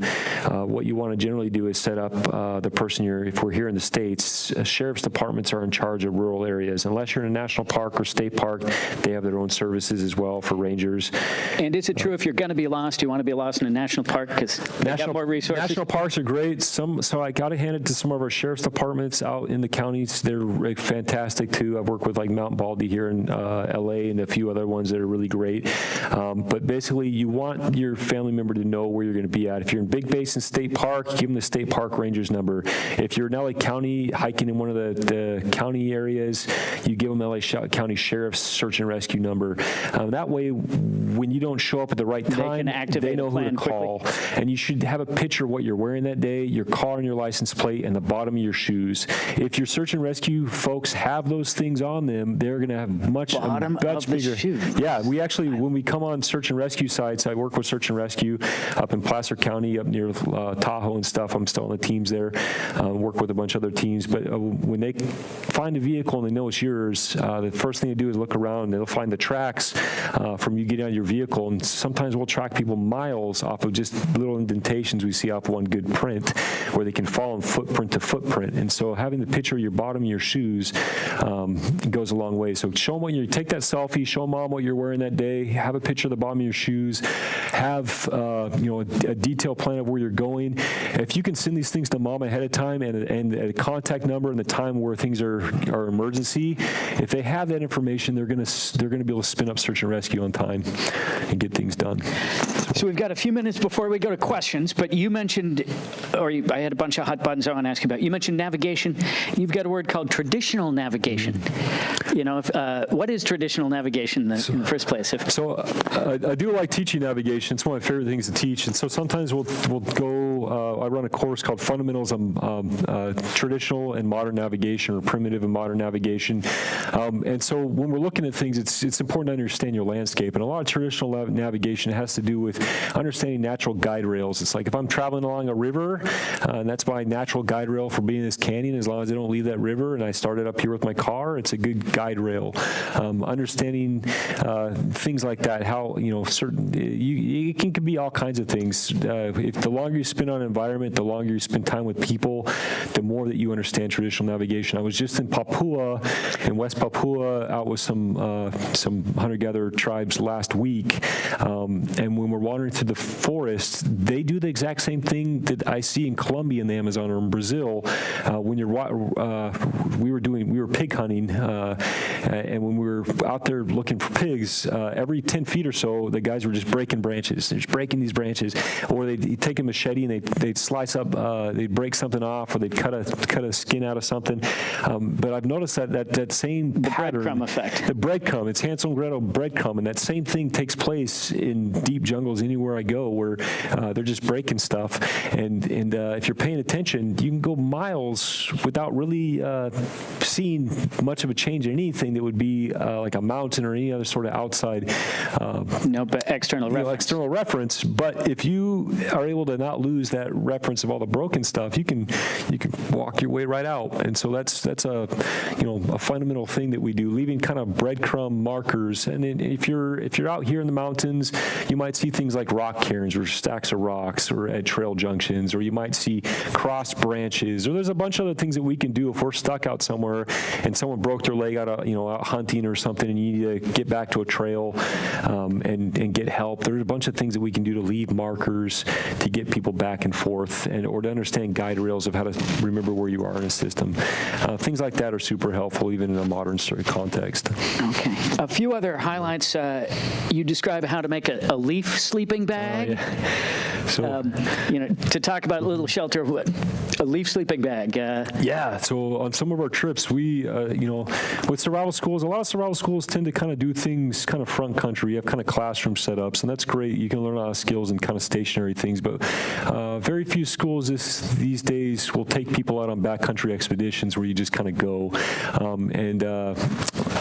What you want to generally do is set up the person if we're here in the States, sheriff's departments are in charge of rural areas. Unless you're in a national park or state park, they have their own services as well for rangers. And is it true if you're going to be lost, you want to be lost in a national park? Because They got more resources. National parks are great. So I got to hand it to some of our sheriff's departments out in the counties. They're fantastic too. I've worked with like Mount Baldy here in LA and a few other ones that are really great. But basically, you want your family member to know where you're going to be at. If you're in Big Basin State Park, give them the state park ranger's number. If you're in LA County hiking in one of the county areas, you give them LA County Sheriff's search and rescue number. That way, when you don't show up at the right time, they know who to call. Quickly. And you should have a picture of what you're wearing that day, your car and your license plate, and the bottom of your shoes. If your search and rescue folks have those things on them, they're going to have much bigger. Shoes. Yeah, we actually, when we come on search and rescue sites, I work with search and rescue up in Placer County, up near Tahoe and stuff. I'm still on the teams there. Work with a bunch of other teams. But when they find a vehicle and they know it's yours, the first thing they do is look around and they'll find the tracks from you getting out of your vehicle. And sometimes we'll track people miles off of just little indentations we see off one good print where they can follow footprint to footprint. And so having the picture of your bottom of your shoes goes a long way. So show them when you take that selfie, show mom what you're wearing that day, have a picture of the bottom of your shoes, have a detailed plan of where you're going. If you can send these things to mom ahead of time and a contact number and the time where things are emergency, if they have that information, they're going to be able to spin up search and rescue on time and get things done. So we've got a few minutes before we go to questions, but you mentioned, I had a bunch of hot buttons I want to ask you about. You mentioned navigation. You've got a word called traditional navigation. What is traditional navigation in the first place? I do like teaching navigation. It's one of my favorite things to teach. And so sometimes we'll go, I run a course called Fundamentals on Traditional and Modern Navigation, or Primitive and Modern Navigation. And so when we're looking at things, it's important to understand your landscape. And a lot of traditional navigation has to do with understanding natural guide rails. It's like if I'm traveling along a river, and that's my natural guide rail for being in this canyon, as long as I don't leave that river and I started up here with my car, it's a good guide rail. Understanding things like that, how, it can be all kinds of things. If the longer you spend on an environment, the longer you spend time with people, the more that you understand traditional navigation. I was just in West Papua, out with some hunter-gatherer tribes last week, and when we're wandering through the forest, they do the exact same thing that I see in Colombia in the Amazon or in Brazil. When we were pig hunting, and when we were out there looking for pigs, every 10 feet or so, the guys were just breaking branches. They're just breaking these branches, or they'd take a machete and they'd slice up, they'd break something off, or they'd cut a skin out of something. But I've noticed that same pattern. The breadcrumb effect. The breadcrumb. It's Hansel and Gretel breadcrumb, and that same thing takes place in deep jungles anywhere I go, where they're just breaking stuff. And if you're paying attention, you can go miles without really seeing much of a change in anything that would be like a mountain or any other sort of outside. But external reference. External reference. But if you are able to not lose that reference of all the broken stuff, you can walk your way right out. And so that's a fundamental thing that we do, leaving kind of breadcrumb markers. And then if you're out here in the mountains, you might see things like rock cairns or stacks of rocks or at trail junctions, or you might see crossed branches, or there's a bunch of other things that we can do if we're stuck out somewhere and someone broke their leg out hunting or something, and you need to get back to a trail and get help. There's a bunch of things that we can do to leave markers to get people back and forth, or to understand guide rails of how to remember where you are in a system. Things like that are super helpful, even in a modern context. Okay. A few other highlights. You describe how to make a leaf sleeping bag. Yeah. So, to talk about a little shelter, a leaf sleeping bag. Yeah. So on some of our trips, we, with survival schools, a lot of survival schools tend to kind of do things kind of front country. You have kind of classroom setups, and that's great. You can learn a lot of skills and kind of stationary things, but very few schools these days will take people out on backcountry expeditions where you just kind of go.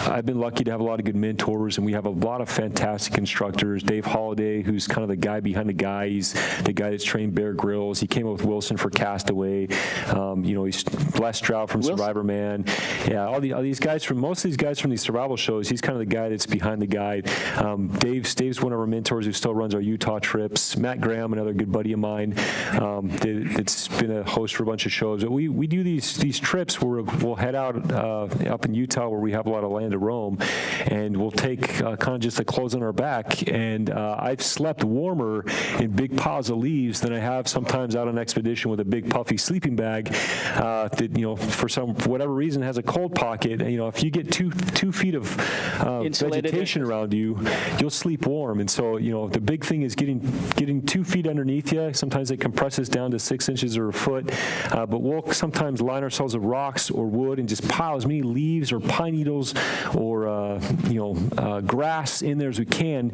I've been lucky to have a lot of good mentors, and we have a lot of fantastic instructors. Dave Holliday, who's kind of the guy behind the guy. He's the guy that's trained Bear Grylls. He came up with Wilson for Castaway. He's Les Stroud from Wilson. Survivor Man. Yeah, all these guys most of these guys from these survival shows, he's kind of the guy that's behind the guide. Dave's one of our mentors who still runs our Utah trips. Matt Graham, another good buddy of mine, that's been a host for a bunch of shows. But we do these trips where we'll head out up in Utah where we have a lot of land to roam, and we'll take kind of just the clothes on our back. And I've slept warmer in big piles piles of leaves than I have sometimes out on expedition with a big puffy sleeping bag that, for whatever reason has a cold pocket. If you get two feet of vegetation around you, you'll sleep warm. And so, the big thing is getting 2 feet underneath you. Sometimes it compresses down to 6 inches or a foot, but we'll sometimes line ourselves with rocks or wood and just pile as many leaves or pine needles or grass in there as we can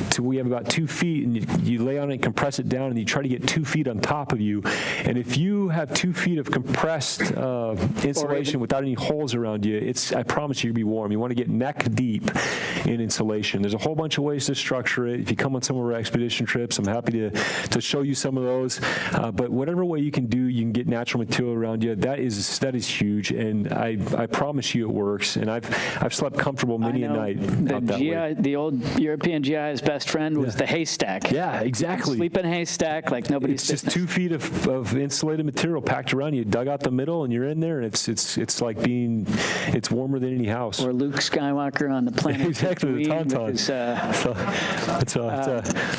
till we have about 2 feet, and you lay on it and compress it down, and you try to get 2 feet on top of you. And if you have 2 feet of compressed insulation without any holes around you, I promise you'll be warm. You want to get neck deep in insulation. There's a whole bunch of ways to structure it. If you come on some of our expedition trips, I'm happy to show you some of those. But whatever way you can do, you can get natural material around you. That is huge, and I promise you it works. And I've slept comfortable many a night out that way. The old European GI's best friend was the haystack. Yeah, exactly. Sleep in a haystack like nobody's business. It's just 2 feet of insulated material packed around you, dug out the middle, and you're in there, and it's like it's warmer than any house. Or Luke Skywalker on the planet. Exactly, the Tauntaun.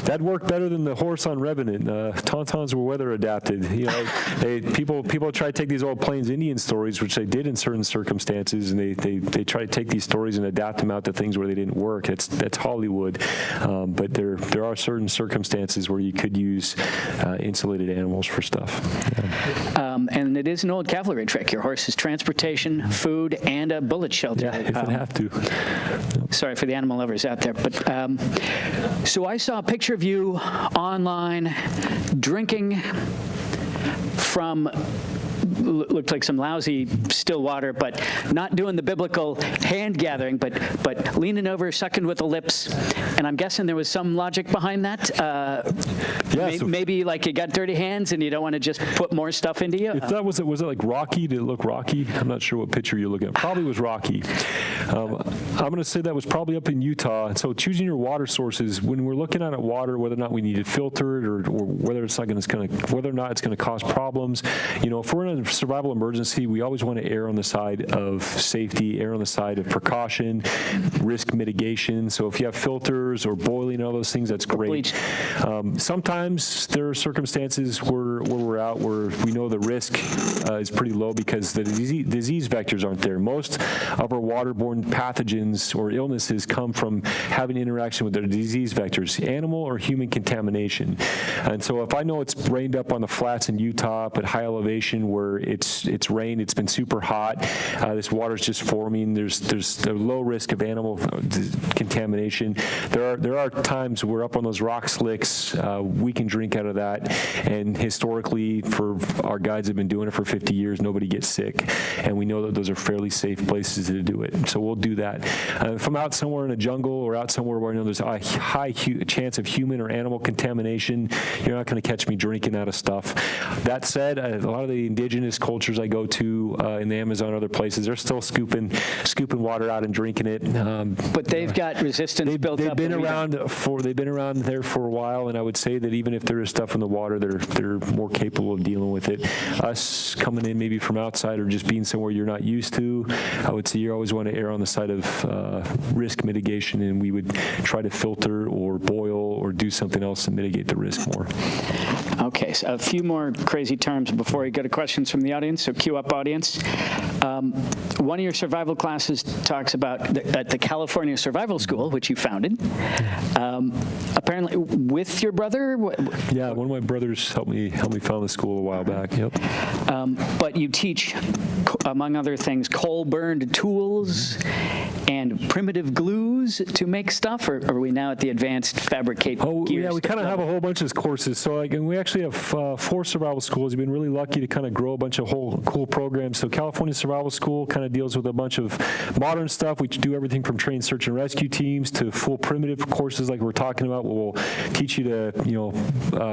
That worked better than the horse on Revenant. Tauntauns were weather adapted. People try to take these old Plains Indian stories, which they did in certain circumstances, and they try to take these stories and adapt them out to things where they didn't work. That's Hollywood, but there are certain circumstances where you could use insulated animals for stuff. Yeah. And it is an old cavalry trick. Your horse's transportation, food, and a bullet shelter. Yeah, if it have to. Sorry for the animal lovers out there. But so I saw a picture of you online drinking from looked like some lousy still water, but not doing the biblical hand gathering, but leaning over, sucking with the lips. And I'm guessing there was some logic behind that. Maybe like you got dirty hands and you don't want to just put more stuff into you. If that was it like rocky? Did it look rocky? I'm not sure what picture you're looking at. Probably was rocky. I'm going to say that was probably up in Utah. And so choosing your water sources, when we're looking at water, whether or not we need it filtered or whether or not it's going to cause problems, if we're in a survival emergency, we always want to err on the side of safety, err on the side of precaution, risk mitigation. So if you have filters or boiling, all those things, that's great. Sometimes there are circumstances where we're out where we know the risk is pretty low because the disease vectors aren't there. Most of our waterborne pathogens or illnesses come from having interaction with their disease vectors, animal or human contamination. And so if I know it's rained up on the flats in Utah up at high elevation where it's rained, it's been super hot, this water's just forming, there's a low risk of animal contamination. There are times we're up on those rock slicks, we can drink out of that, and historically, for our guides have been doing it for 50 years, nobody gets sick, and we know that those are fairly safe places to do it, so we'll do that. If I'm out somewhere in a jungle or out somewhere where I know there's a high chance of human or animal contamination, you're not going to catch me drinking out of stuff. That said, a lot of the indigenous cultures I go to in the Amazon and other places, they're still scooping water out and drinking it. But they've got resistance built up. They've been around there for a while, and I would say that even if there is stuff in the water, they're more capable of dealing with it. Us coming in maybe from outside or just being somewhere you're not used to, I would say you always want to err on the side of risk mitigation, and we would try to filter or boil or do something else to mitigate the risk more. Okay, so a few more crazy terms before we go to questions from the audience, so cue up, audience. One of your survival classes talks about at the California Survival School, which you founded, apparently with your brother? Yeah, one of my brothers helped me found the school a while back, yep. But you teach, among other things, coal-burned tools and primitive glues to make stuff, or are we now at the advanced fabricate gear? Yeah, we kind of have a whole bunch of courses. So we actually have 4 survival schools. We've been really lucky to kind of grow a bunch of whole cool programs. So California Survival School kind of deals with a bunch of modern stuff. We do everything from trained search and rescue teams to full primitive courses like we're talking about. We'll teach you to,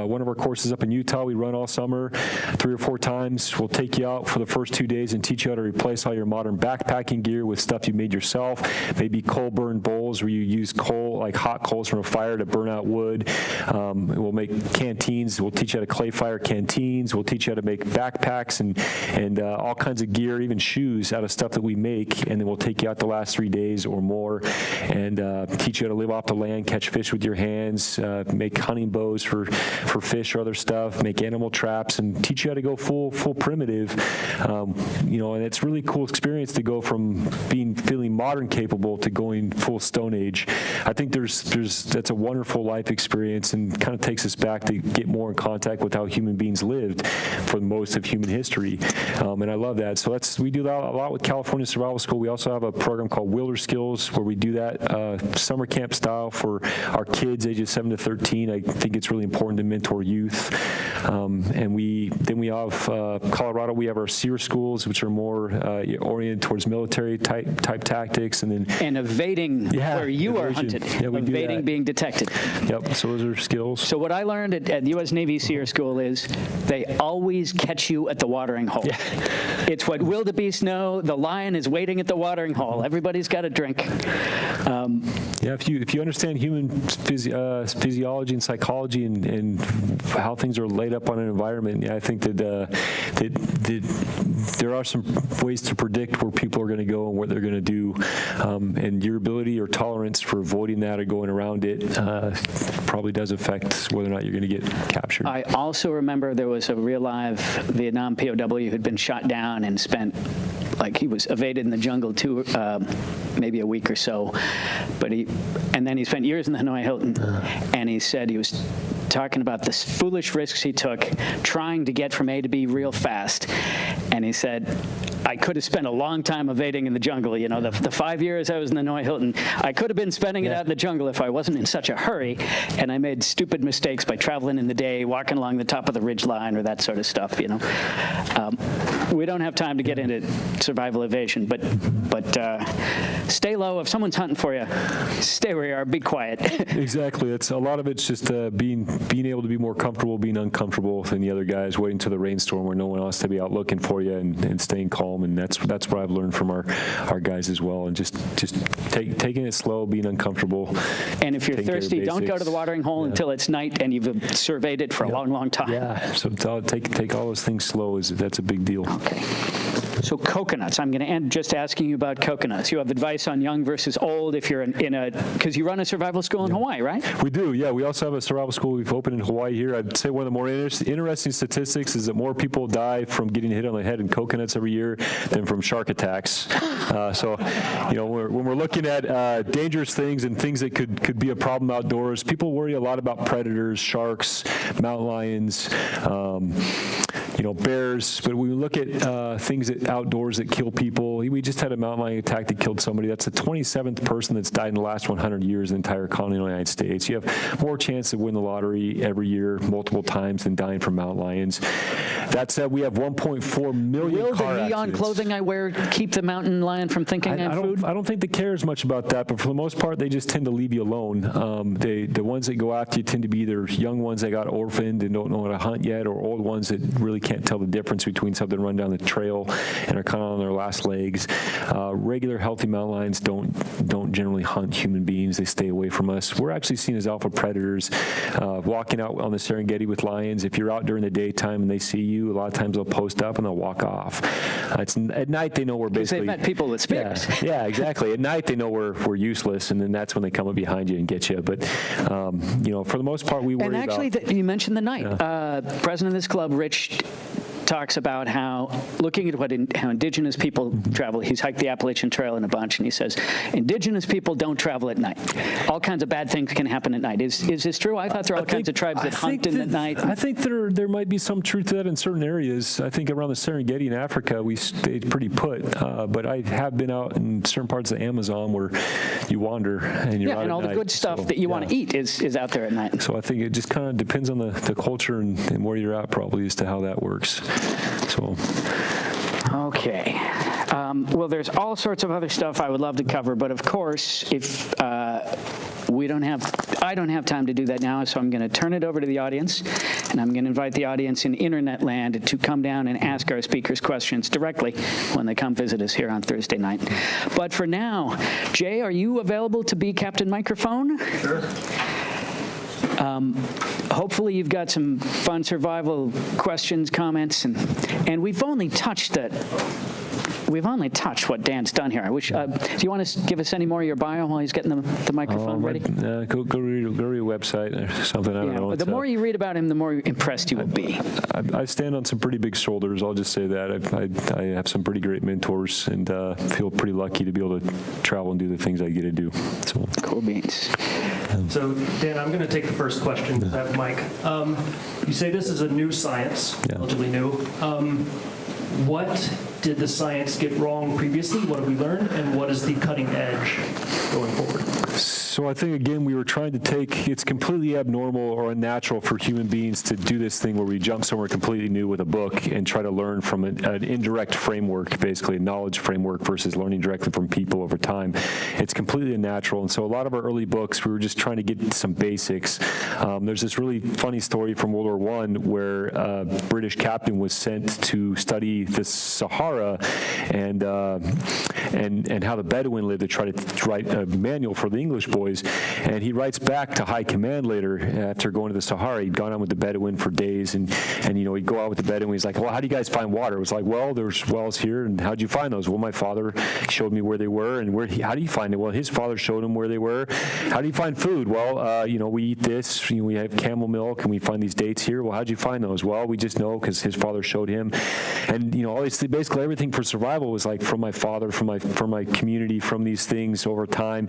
one of our courses up in Utah we run all summer 3 or 4 times. We'll take you out for the first 2 days and teach you how to replace all your modern backpacking gear with stuff you made yourself. Maybe coal-burned bowls where you use coal, like hot coals from a fire to burn out wood. We'll make canteens. We'll teach you how to clay fire canteens. We'll teach you how to make backpacks and all kinds of gear, even choose out of stuff that we make, and then we'll take you out the last 3 days or more and teach you how to live off the land, catch fish with your hands, make hunting bows for fish or other stuff, make animal traps, and teach you how to go full primitive. And it's a really cool experience to go from feeling modern capable to going full Stone Age. I think that's a wonderful life experience and kind of takes us back to get more in contact with how human beings lived for most of human history. And I love that. So we do that a lot with California Survival School. We also have a program called Wilder Skills where we do that summer camp style for our kids ages 7 to 13. I think it's really important to mentor youth. And we have Colorado. We have our C.E.R.T schools, which are more oriented towards military type tactics, and evading where you are hunted. Yeah, evading being detected. Yep. So those are skills. So what I learned at U.S. Navy C.E.R.T school is they always catch you at the watering hole. Yeah. It's what wildebeest know. The lion is waiting at the watering hole. Everybody's got a drink. If you understand human physiology and psychology and how things are laid up on an environment, I think that there are some ways to predict where people are going to go and what they're going to do, and your ability or tolerance for avoiding that or going around it probably does affect whether or not you're going to get captured. I also remember there was a real live Vietnam POW who'd been shot down and spent, he was evaded in the jungle maybe a week or so, and then he spent years in the Hanoi Hilton, and he said he was talking about the foolish risks he took trying to get from A to B real fast. And he said, I could have spent a long time evading in the jungle. The 5 years I was in the Hanoi Hilton, I could have been spending it out in the jungle if I wasn't in such a hurry. And I made stupid mistakes by traveling in the day, walking along the top of the ridge line or that sort of stuff, We don't have time to get into survival evasion, but stay low. If someone's hunting for you, stay where you are, be quiet. Exactly. A lot of it's just being able to be more comfortable being uncomfortable than the other guys, waiting till the rainstorm where no one else to be out looking for you and staying calm. And that's what I've learned from our guys as well. And just taking it slow, being uncomfortable. And if you're thirsty, don't go to the watering hole until it's night and you've surveyed it for a long, long time. Yeah. So take all those things slow. That's a big deal. Okay. So coconuts. I'm going to end just asking you about coconuts. You have advice on young versus old if you're because you run a survival school in Hawaii, right? We do, yeah. We also have a survival school we've opened in Hawaii here. I'd say one of the more interesting statistics is that more people die from getting hit on the head in coconuts every year than from shark attacks. When we're looking at dangerous things and things that could be a problem outdoors, people worry a lot about predators, sharks, mountain lions, bears. But when we look at things outdoors that kill people, we just had a mountain lion attack that killed somebody. That's the 27th person that's died in the last 100 years in the entire continental United States. You have more chance to win the lottery every year, multiple times, than dying from mountain lions. That said, we have 1.4 million car accidents. Will the neon clothing I wear keep the mountain lion from thinking I'm food? I don't think they care as much about that, but for the most part, they just tend to leave you alone. The ones that go after you tend to be either young ones that got orphaned and don't know how to hunt yet, or old ones that really can't tell the difference between something run down the trail and are kind of on their last legs. Regular healthy mountain lions don't generally hunt human beings. They stay away from us. We're actually seen as alpha predators. Walking out on the Serengeti with lions, if you're out during the daytime and they see you, a lot of times they'll post up and they'll walk off. At night they know we're basically... They've met people with spears. Yeah, exactly. At night they know we're useless, and then that's when they come up behind you and get you. But, for the most part, we worry about... And actually, you mentioned the night. President of this club, Rich, talks about how, looking at how indigenous people travel, he's hiked the Appalachian Trail in a bunch, and he says, indigenous people don't travel at night. All kinds of bad things can happen at night. Is this true? I thought there are all kinds of tribes that hunt in the night. I think there might be some truth to that in certain areas. I think around the Serengeti in Africa, we stayed pretty put, but I have been out in certain parts of the Amazon where you wander and you're out and all at the night, good stuff that you want to eat is out there at night. So I think it just kind of depends on the culture and where you're at probably as to how that works. So. Okay. Well, there's all sorts of other stuff I would love to cover, but of course, if I don't have time to do that now, so I'm going to turn it over to the audience, and I'm going to invite the audience in internet land to come down and ask our speakers questions directly when they come visit us here on Thursday night. But for now, Jay, are you available to be Captain Microphone? Sure. Hopefully you've got some fun survival questions, comments, and we've only touched we've only touched what Dan's done here. I wish. Do you want to give us any more of your bio while he's getting the microphone ready? Go read your website or something. I don't know. The more you read about him, the more impressed you will be. I stand on some pretty big shoulders. I'll just say that. I have some pretty great mentors and feel pretty lucky to be able to travel and do the things I get to do. So cool beans. So, Dan, I'm going to take the first question to that Mike. You say this is a new science, relatively new. What did the science get wrong previously? What have we learned? And what is the cutting edge going forward? So I think, again, we were trying to take, it's completely abnormal or unnatural for human beings to do this thing where we jump somewhere completely new with a book and try to learn from an indirect framework, basically a knowledge framework versus learning directly from people over time. It's completely unnatural. And so a lot of our early books, we were just trying to get some basics. There's this really funny story from World War I where a British captain was sent to study the Sahara and how the Bedouin lived to try to write a manual for the English boys. And he writes back to high command later after going to the Sahara. He'd gone out with the Bedouin for days, and he'd go out with the Bedouin. He's like, well, how do you guys find water? It was like, well, there's wells here, and how'd you find those? Well, my father showed me where they were, and how do you find it? Well, his father showed him where they were. How do you find food? Well, we eat this. We have camel milk, and we find these dates here. Well, how'd you find those? Well, we just know because his father showed him. And all these, basically everything for survival was like from my father, from my community, from these things over time.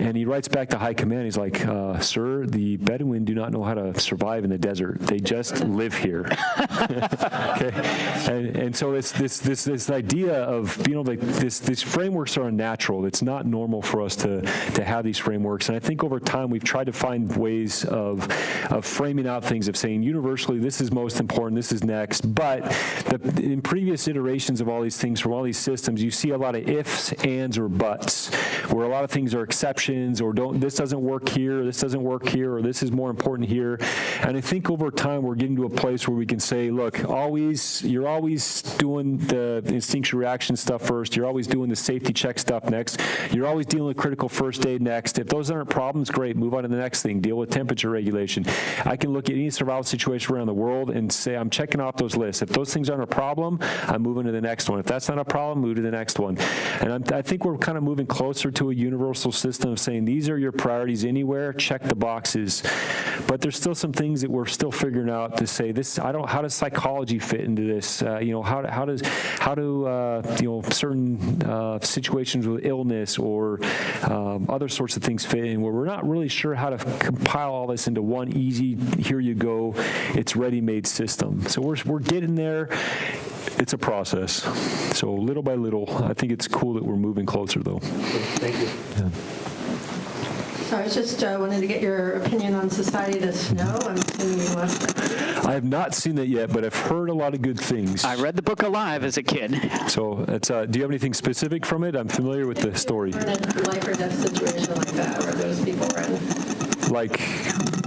And he writes back to high command. He's like, sir, the Bedouin do not know how to survive in the desert. They just live here. Okay, and so it's this idea of being able to, these frameworks are unnatural. It's not normal for us to have these frameworks. And I think over time we've tried to find ways of framing out things, of saying universally this is most important, this is next. But in previous iterations of all these things from all these systems, you see a lot of ifs, ands, or buts, where a lot of things are exceptions, or this doesn't work here, this doesn't work here, or this is more important here. And I think over time we're getting to a place where we can say, look, you're always doing the instinctual reaction stuff first, you're always doing the safety check stuff next, you're always dealing with critical first aid next. If those aren't problems, great, move on to the next thing, deal with temperature regulation. I can look at any survival situation around the world and say, I'm checking off those lists. If those things aren't a problem, I'm moving to the next one. If that's not a problem, move to the next one. And I think we're kind of moving closer to a universal system of saying, these are your priorities anywhere, check the boxes. But there's still some things that we're still figuring out to say, how does psychology fit into this? How do certain situations with illness or other sorts of things fit in, where we're not really sure how to compile all this into one easy, here you go, it's ready-made system. So we're getting there. It's a process. So little by little, I think it's cool that we're moving closer, though. Thank you. Yeah. So I was just wanted to get your opinion on Society of the Snow. I'm assuming you watched that. I have not seen it yet, but I've heard a lot of good things. I read the book Alive as a kid. So it's, do you have anything specific from it? I'm familiar with the story. In a life or death situation like that, where those people were in. Like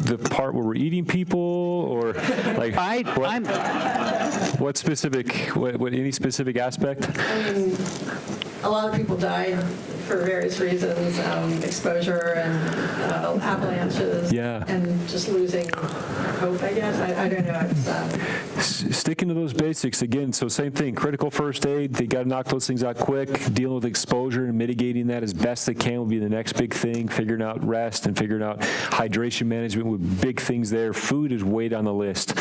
the part where we're eating people, or like what specific? What any specific aspect? I mean, a lot of people died for various reasons, exposure and avalanches, and just losing hope, I guess. I don't know. Sticking to those basics again. So same thing, critical first aid. They got to knock those things out quick. Dealing with exposure and mitigating that as best they can will be the next big thing. Figuring out rest and figuring out hydration management with big things there. Food is way down the list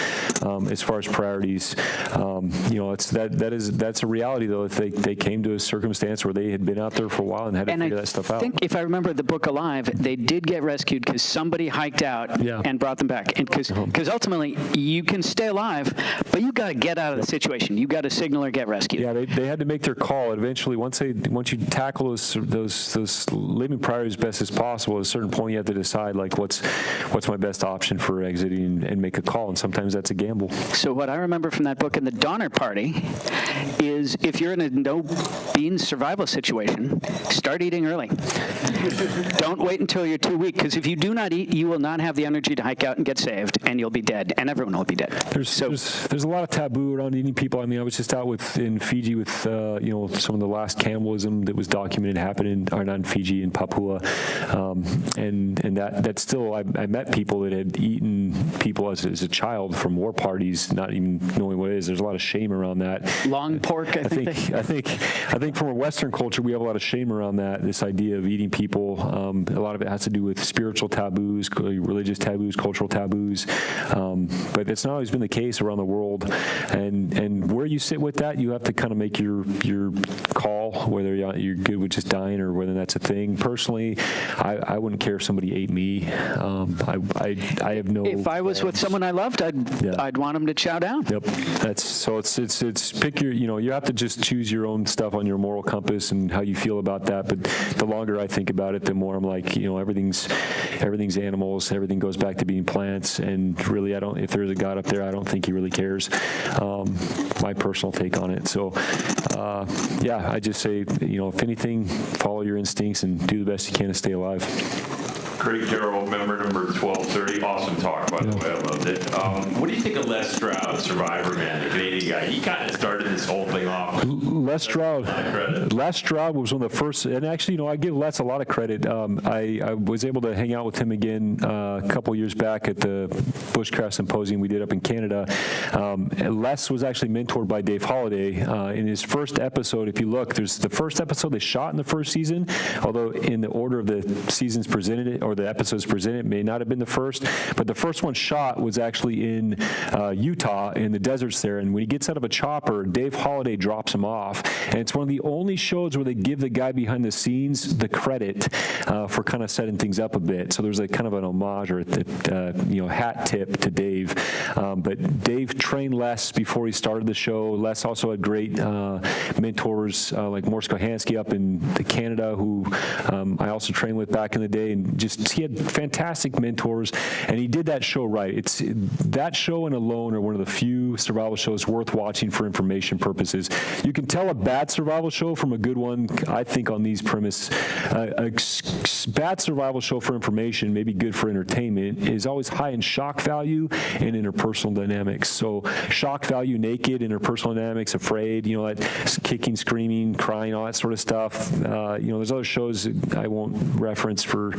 as far as priorities. That's a reality though. If they came to a circumstance where they had been out there for a while and had to figure that stuff out. I think if I remember the book Alive, they did get rescued because somebody hiked out and brought them back. And because ultimately you can stay alive, but you got to get out of the situation. You got to signal or get rescued. Yeah, they had to make their call. And eventually, once you tackle those living priorities as best as possible, at a certain point you have to decide like what's my best option for exiting and make a call. And sometimes that's a gamble. So what I remember from that book in the Donner Party is if you're in a no-beans survival situation, start eating early. Don't wait until you're too weak Because if you do not eat, you will not have the energy to hike out and get saved, and you'll be dead, and everyone will be dead. There's a lot of taboo around eating people. I mean, I was just out in Fiji with some of the last cannibalism that was documented happening, or not in Fiji, in Papua, and that still I met people that had eaten people as a child from war parties, not even knowing what it is. There's a lot of shame around that. Long pork, I think from a Western culture we have a lot of shame around that. This idea of eating people, a lot of it has to do with spiritual taboos, religious taboos, cultural taboos, but it's not always been the case around the world. And where you sit with that, you have to kind of make your call whether you're good with just dying or whether that's a thing. Personally, I wouldn't care if somebody ate me. I have no. If I was with someone I loved, I'd want them to chow down. Yep. It's pick your. You have to just choose your own stuff on your moral compass and how you feel about that. But the longer I think about it, the more I'm like, everything's animals. Everything goes back to being plants. And really, if there's a God up there, I don't think he really cares. My personal take on it. So, I just say, if anything, follow your instincts and do the best you can to stay alive. Craig Carroll, member number 1230. Awesome talk, by the way. I loved it. What do you think of Les Stroud, Survivor Man, the Canadian guy? He kind of started this whole thing off. Les Stroud was one of the first, and actually, I give Les a lot of credit. I was able to hang out with him again a couple years back at the Bushcraft Symposium we did up in Canada. Les was actually mentored by Dave Holliday. In his first episode, if you look, there's the first episode they shot in the first season, although in the order of the seasons presented, or the episodes presented, may not have been the first, but the first one shot was actually in Utah, in the deserts there, and when he gets out of a chopper, Dave Holliday drops him off, and it's one of the only shows where they give the guy behind the scenes the credit for kind of setting things up a bit. So there's a kind of an homage or hat tip to Dave. But Dave trained Les before he started the show. Les also had great mentors like Morris Kohansky up in Canada, who I also trained with back in the day, and he had fantastic mentors, and he did that show right. That show and Alone are one of the few survival shows worth watching for information purposes. You can tell a bad survival show from a good one, I think, on these premise. A bad survival show for information, maybe good for entertainment, is always high in shock value and interpersonal dynamics. So shock value, naked, interpersonal dynamics, afraid, that kicking, screaming, crying, all that sort of stuff. There's other shows that I won't reference for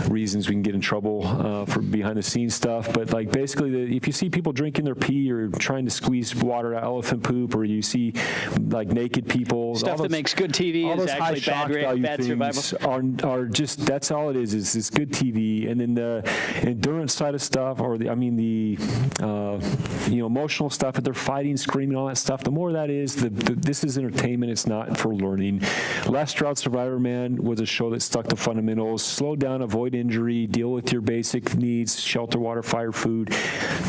reasons we can get in trouble for behind the scenes stuff, but basically if you see people drinking their pee or trying to squeeze water out of elephant poop, or you see naked people, stuff that makes good TV is actually bad survival. Are just, that's all it is it's good TV. And then the endurance side of stuff, or the emotional stuff, that they're fighting, screaming, all that stuff, the more that is, this is entertainment, it's not for learning. Les Stroud, Survivor Man was a show that stuck to fundamentals: slow down, avoid injury, deal with your basic needs, shelter, water, fire, food.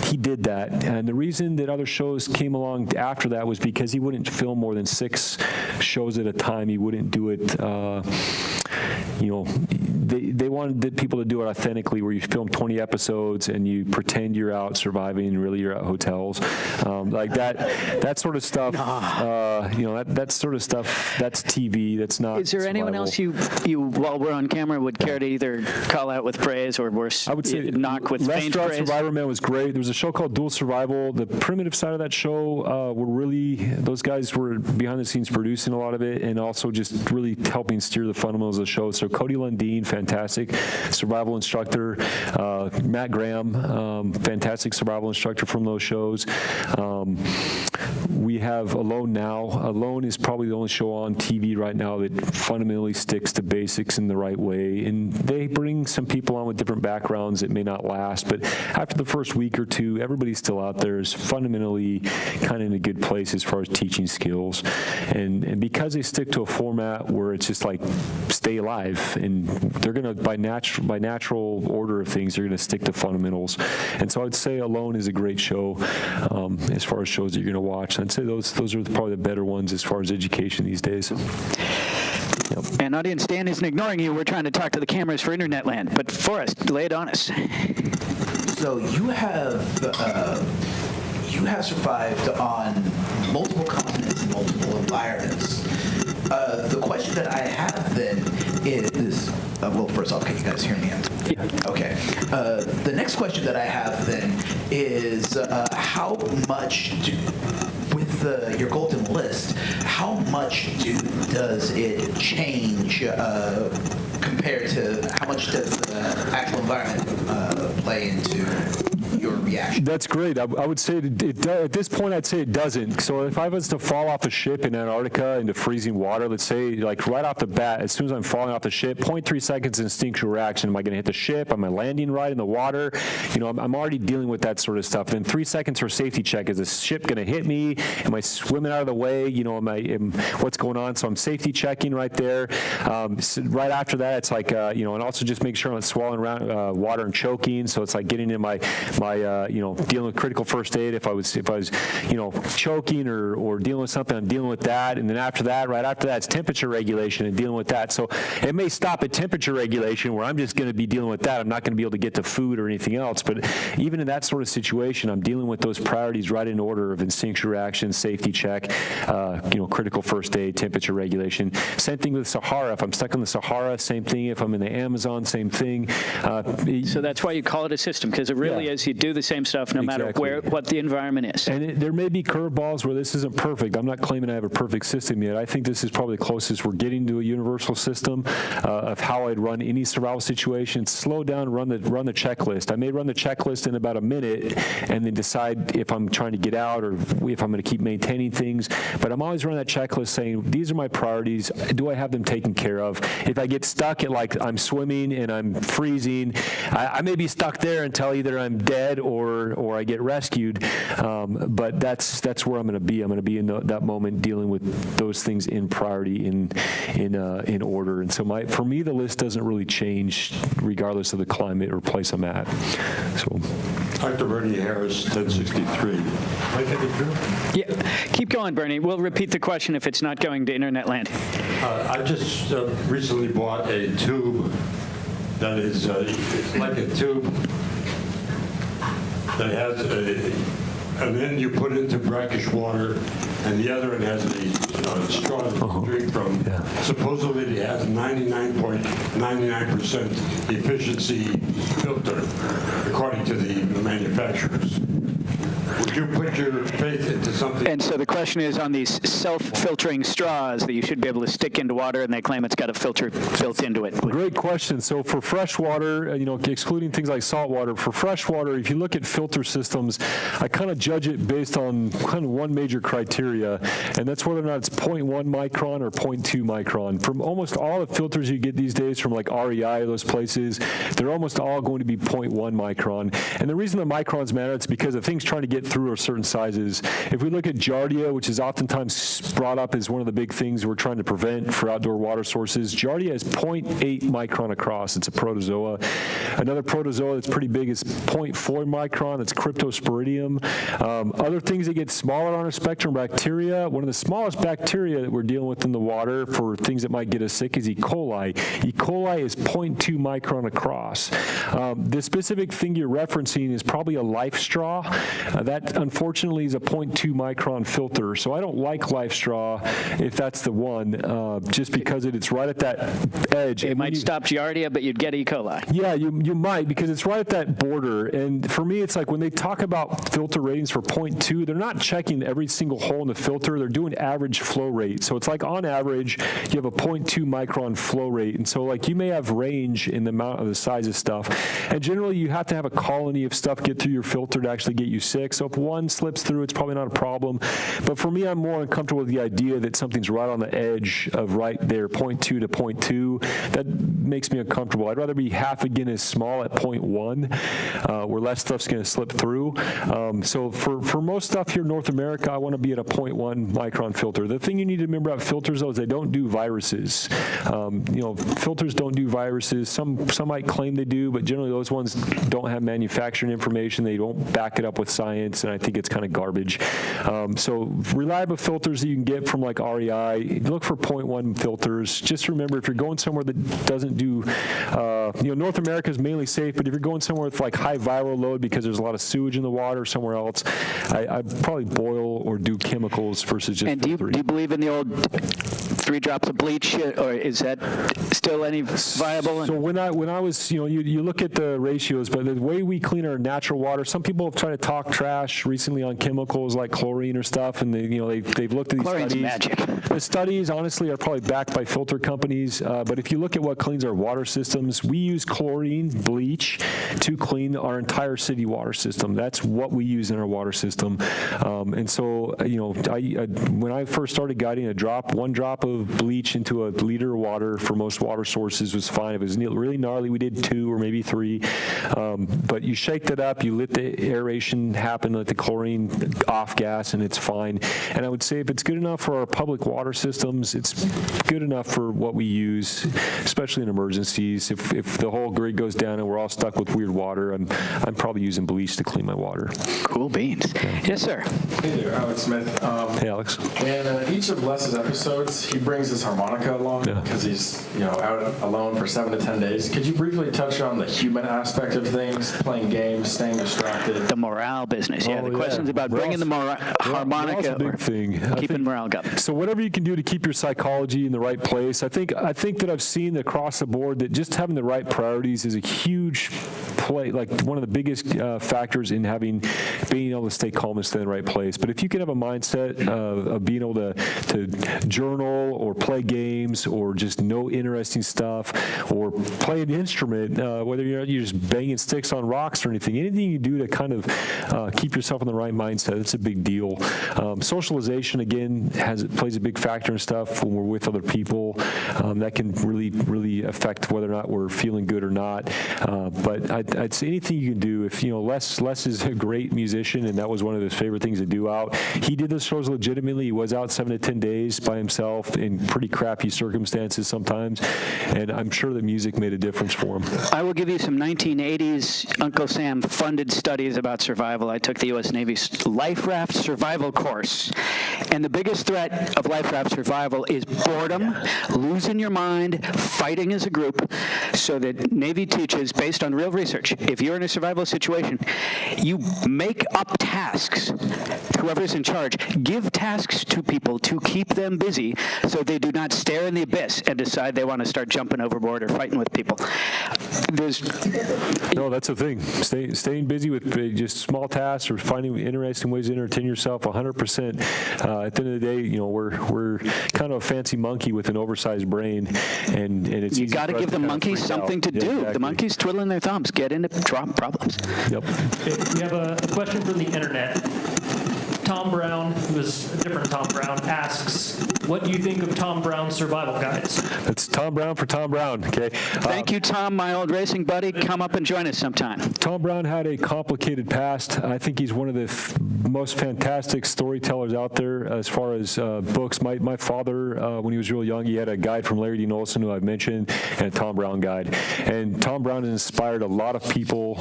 He did that. And the reason that other shows came along after that was because he wouldn't film more than 6 shows at a time. He wouldn't do it, they wanted people to do it authentically, where you film 20 episodes and you pretend you're out surviving and really you're at hotels. That sort of stuff, that sort of stuff, that's TV, that's not Is there survival. anyone else you, while we're on camera, would care to either call out with praise or worse, I would say knock with Les faint Stroud, praise? Survivor Man was great. There was a show called Dual Survival. The primitive side of that show those guys were behind the scenes producing a lot of it, and also just really helping steer the fundamentals of the show. So Cody Lundeen, fantastic survival instructor. Matt Graham, fantastic survival instructor from those shows. We have Alone now. Alone is probably the only show on TV right now that fundamentally sticks to basics in the right way. And they bring some people on with different backgrounds that may not last, but after the first week or two, everybody's still out there, is fundamentally kind of in a good place as far as teaching skills. And because they stick to a format where it's just stay alive, and they're going to, by natural order of things, they're going to stick to fundamentals. And so I'd say Alone is a great show as far as shows that you're going to watch. I'd say those are probably the better ones as far as education these days. Yep. And audience, Dan isn't ignoring you. We're trying to talk to the cameras for internet land. But Forrest, lay it on us. So you have survived on multiple continents and multiple environments. The question that I have then is, well, first off, can you guys hear me? Okay. The next question that I have then is how much with your golden list, how much does it change compared to how much does the actual environment play into your reaction? That's great. I would say at this point, I'd say it doesn't. So if I was to fall off a ship in Antarctica into freezing water, let's say like right off the bat, as soon as I'm falling off the ship, 0.3 seconds instinctual reaction. Am I going to hit the ship? Am I landing right in the water? You know, I'm already dealing with that sort of stuff. Then 3 seconds for safety check. Is the ship going to hit me? Am I swimming out of the way? You know, what's going on? So I'm safety checking right there. So right after that, it's like, you know, and also just make sure I'm not swallowing around water and choking. So it's like getting in my you know, dealing with critical first aid. If I was, you know, choking or dealing with something, I'm dealing with that. And then after that, right after that, it's temperature regulation and dealing with that. So it may stop at temperature regulation where I'm just going to be dealing with that. I'm not going to be able to get to food or anything else. But even in that sort of situation, I'm dealing with those priorities right in order of instinctual reaction, safety check, you know, critical first aid, temperature regulation. Same thing with Sahara. If I'm stuck in the Sahara, same thing. If I'm in the Amazon, same thing. So that's why you call it a system, because it really is. You do the same stuff no matter what the environment is. And there may be curveballs where this isn't perfect. I'm not claiming I have a perfect system yet. I think this is probably the closest we're getting to a universal system of how I'd run any survival situation. Slow down, run the checklist. I may run the checklist in about a minute and then decide if I'm trying to get out or if I'm going to keep maintaining things. But I'm always running that checklist saying, these are my priorities. Do I have them taken care of? If I get stuck at like I'm swimming and I'm freezing, I may be stuck there until either I'm dead or I get rescued. But that's where I'm going to be. I'm going to be in that moment dealing with those things in priority in order. And so for me, the list doesn't really change regardless of the climate or place I'm at. So, Dr. Bernie Harris, 1063. Yeah, keep going, Bernie. We'll repeat the question if it's not going to internet land. I just recently bought a tube that is it's like a tube that has an end you put into brackish water, and the other end has a straw that you drink from. Yeah. Supposedly it has 99.99% efficiency filter, according to the manufacturers. Would you put your faith into something? And so the question is on these self-filtering straws that you should be able to stick into water, and they claim it's got a filter built into it. Great question. So for fresh water, you know, excluding things like salt water, for fresh water, if you look at filter systems, I kind of judge it based on kind of one major criteria, and that's whether or not it's 0.1 micron or 0.2 micron. From almost all the filters you get these days from like REI or those places, they're almost all going to be 0.1 micron. And the reason the microns matter, it's because the thing's trying to get through are certain sizes. If we look at Giardia, which is oftentimes brought up as one of the big things we're trying to prevent for outdoor water sources, Giardia is 0.8 micron across. It's a protozoa. Another protozoa that's pretty big is 0.4 micron. That's Cryptosporidium. Other things that get smaller on our spectrum, bacteria. One of the smallest bacteria that we're dealing with in the water for things that might get us sick is E. coli. E. coli is 0.2 micron across. The specific thing you're referencing is probably a life straw. That, unfortunately, is a 0.2 micron filter. So I don't like life straw if that's the one, just because it's right at that edge. It might stop Giardia, but you'd get E. coli. Yeah, you might, because it's right at that border. And for me, it's like when they talk about filter ratings for 0.2, they're not checking every single hole in the filter. They're doing average flow rate. So it's like on average, you have a 0.2 micron flow rate. And so like you may have range in the amount of the size of stuff. And generally, you have to have a colony of stuff get through your filter to actually get you sick. So if one slips through, it's probably not a problem. But for me, I'm more uncomfortable with the idea that something's right on the edge of right there, 0.2 to 0.2. That makes me uncomfortable. I'd rather be half again as small at 0.1, where less stuff's going to slip through. So for most stuff here in North America, I want to be at a 0.1 micron filter. The thing you need to remember about filters, though, is they don't do viruses. You know, filters don't do viruses. Some might claim they do, but generally those ones don't have manufacturing information. They don't back it up with science, and I think it's kind of garbage. So reliable filters that you can get from like REI, look for 0.1 filters. Just remember, if you're going somewhere that doesn't do North America is mainly safe, but if you're going somewhere with like high viral load because there's a lot of sewage in the water somewhere else, I'd probably boil or do chemicals versus just And do you believe in the old 3 drops of bleach, or is that still any viable? So when I was, you look at the ratios, but the way we clean our natural water, some people have tried to talk trash recently on chemicals like chlorine or stuff, and they've looked at these Chlorine's studies. magic. The studies, honestly, are probably backed by filter companies, but if you look at what cleans our water systems, we use chlorine, bleach, to clean our entire city water system. That's what we use in our water system. And so, when I first started guiding, 1 drop of bleach into a liter of water for most water sources was fine. If it was really gnarly, we did 2 or maybe 3. But you shake that up, you let the aeration happen, let the chlorine off gas, and it's fine. And I would say if it's good enough for our public water systems, it's good enough for what we use, especially in emergencies. If the whole grid goes down and we're all stuck with weird water, I'm probably using bleach to clean my water. Cool beans. Yes, sir. Hey there, Alex Smith. Hey, Alex. In each of Les's episodes, he brings his harmonica along because he's out alone for 7 to 10 days. Could you briefly touch on the human aspect of things, playing games, staying distracted? The morale business. Yeah, the questions about bringing the harmonica Morale's a big thing. keeping morale up. So whatever you can do to keep your psychology in the right place, I think that I've seen across the board that just having the right priorities is a huge like one of the biggest factors in being able to stay calm and stay in the right place. But if you can have a mindset of being able to journal or play games or just know interesting stuff or play an instrument, whether you're just banging sticks on rocks or anything you do to kind of keep yourself in the right mindset, it's a big deal. Socialization, again, plays a big factor in stuff when we're with other people. That can really, really affect whether or not we're feeling good or not. But I'd say anything you can do. If Les is a great musician, and that was one of his favorite things to do out. He did the shows legitimately. He was out 7 to 10 days by himself in pretty crappy circumstances sometimes, and I'm sure that music made a difference for him. I will give you some 1980s Uncle Sam funded studies about survival. I took the U.S. Navy's life raft survival course, and the biggest threat of life raft survival is boredom, losing your mind, fighting as a group. So that Navy teaches, based on real research, if you're in a survival situation, you make up tasks. Whoever's in charge, give tasks to people to keep them busy so they do not stare in the abyss and decide they want to start jumping overboard or fighting with people. No, that's the thing. Staying busy with just small tasks or finding interesting ways to entertain yourself 100%. At the end of the day, we're kind of a fancy monkey with an oversized brain, and it's you got to give the monkeys something to do. Exactly. The monkeys twiddling their thumbs, get into problems. Yep. We have a question from the internet. Tom Brown, who is a different Tom Brown, asks, what do you think of Tom Brown's survival guides? It's Tom Brown for Tom Brown, okay? Thank you, Tom, my old racing buddy. Come up and join us sometime. Tom Brown had a complicated past. I think he's one of the most fantastic storytellers out there as far as books. My father, when he was real young, he had a guide from Larry Dean Olson, who I've mentioned, and a Tom Brown guide. And Tom Brown has inspired a lot of people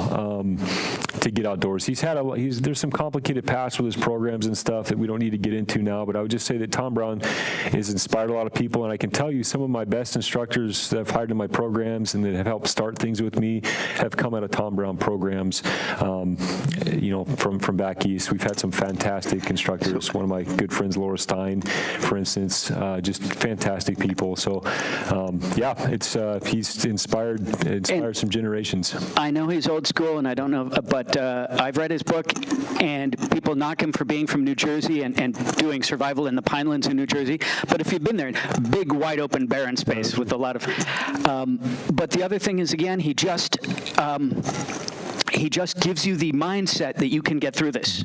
to get outdoors. There's some complicated past with his programs and stuff that we don't need to get into now, but I would just say that Tom Brown has inspired a lot of people, and I can tell you some of my best instructors that I've hired in my programs and that have helped start things with me have come out of Tom Brown programs, from back east. We've had some fantastic instructors. One of my good friends, Laura Stein, for instance, just fantastic people. So, he's inspired some generations. I know he's old school, and I don't know, but I've read his book, and people knock him for being from New Jersey and doing survival in the Pinelands in New Jersey. But if you've been there, big, wide open, barren space with a lot of. But the other thing is, again, he just gives you the mindset that you can get through this.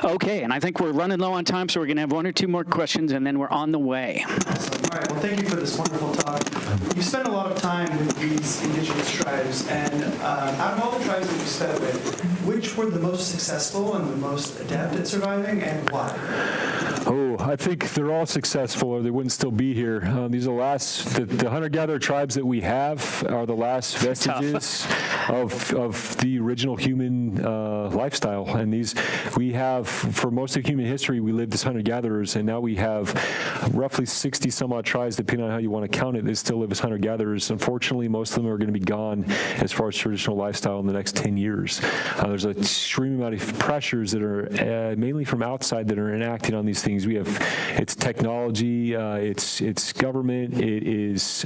Okay, and I think we're running low on time, so we're going to have 1 or 2 more questions, and then we're on the way. Awesome. All right, well, thank you for this wonderful talk. You spend a lot of time with these indigenous tribes, and out of all the tribes that you spent with, which were the most successful and the most adept at surviving, and why? Oh, I think they're all successful, or they wouldn't still be here. These are the hunter-gatherer tribes that we have are the last vestiges of the original human lifestyle. And we have, for most of human history, we lived as hunter-gatherers, and now we have roughly 60 some odd tribes, depending on how you want to count it, that still live as hunter-gatherers. Unfortunately, most of them are going to be gone as far as traditional lifestyle in the next 10 years. There's an extreme amount of pressures that are mainly from outside that are enacted on these things. It's technology, it's government, it is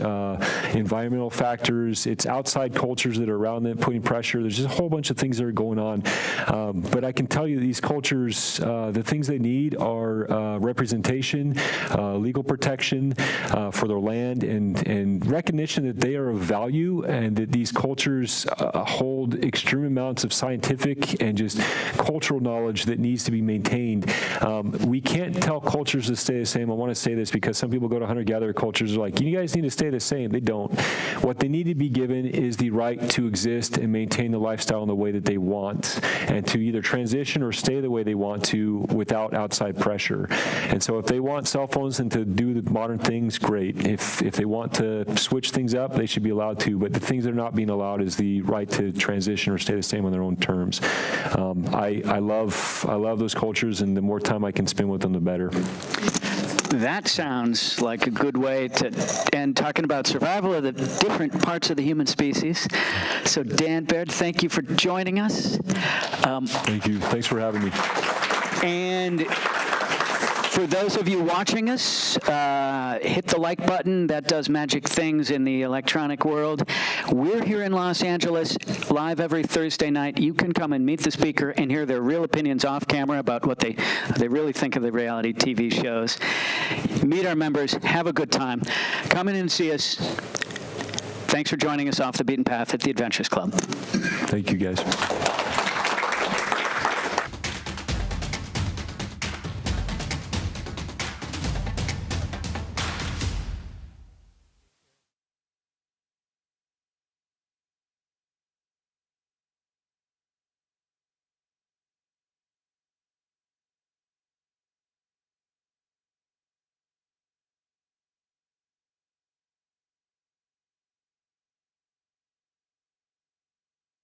environmental factors, it's outside cultures that are around them putting pressure. There's just a whole bunch of things that are going on. But I can tell you these cultures, the things they need are representation, legal protection for their land, and recognition that they are of value, and that these cultures hold extreme amounts of scientific and just cultural knowledge that needs to be maintained. We can't tell cultures to stay the same. I want to say this because some people go to hunter-gatherer cultures are like, you guys need to stay the same. They don't. What they need to be given is the right to exist and maintain the lifestyle in the way that they want, and to either transition or stay the way they want to without outside pressure. And so if they want cell phones and to do the modern things, great. If they want to switch things up, they should be allowed to. But the things that are not being allowed is the right to transition or stay the same on their own terms. I love those cultures, and the more time I can spend with them, the better. That sounds like a good way to end talking about survival of the different parts of the human species. So Dan, Baird, thank you for joining us. Thank you. Thanks for having me. And for those of you watching us, hit the like button. That does magic things in the electronic world. We're here in Los Angeles, live every Thursday night. You can come and meet the speaker and hear their real opinions off camera about what they really think of the reality TV shows. Meet our members. Have a good time. Come in and see us. Thanks for joining us off the beaten path at the Adventures Club. Thank you, guys.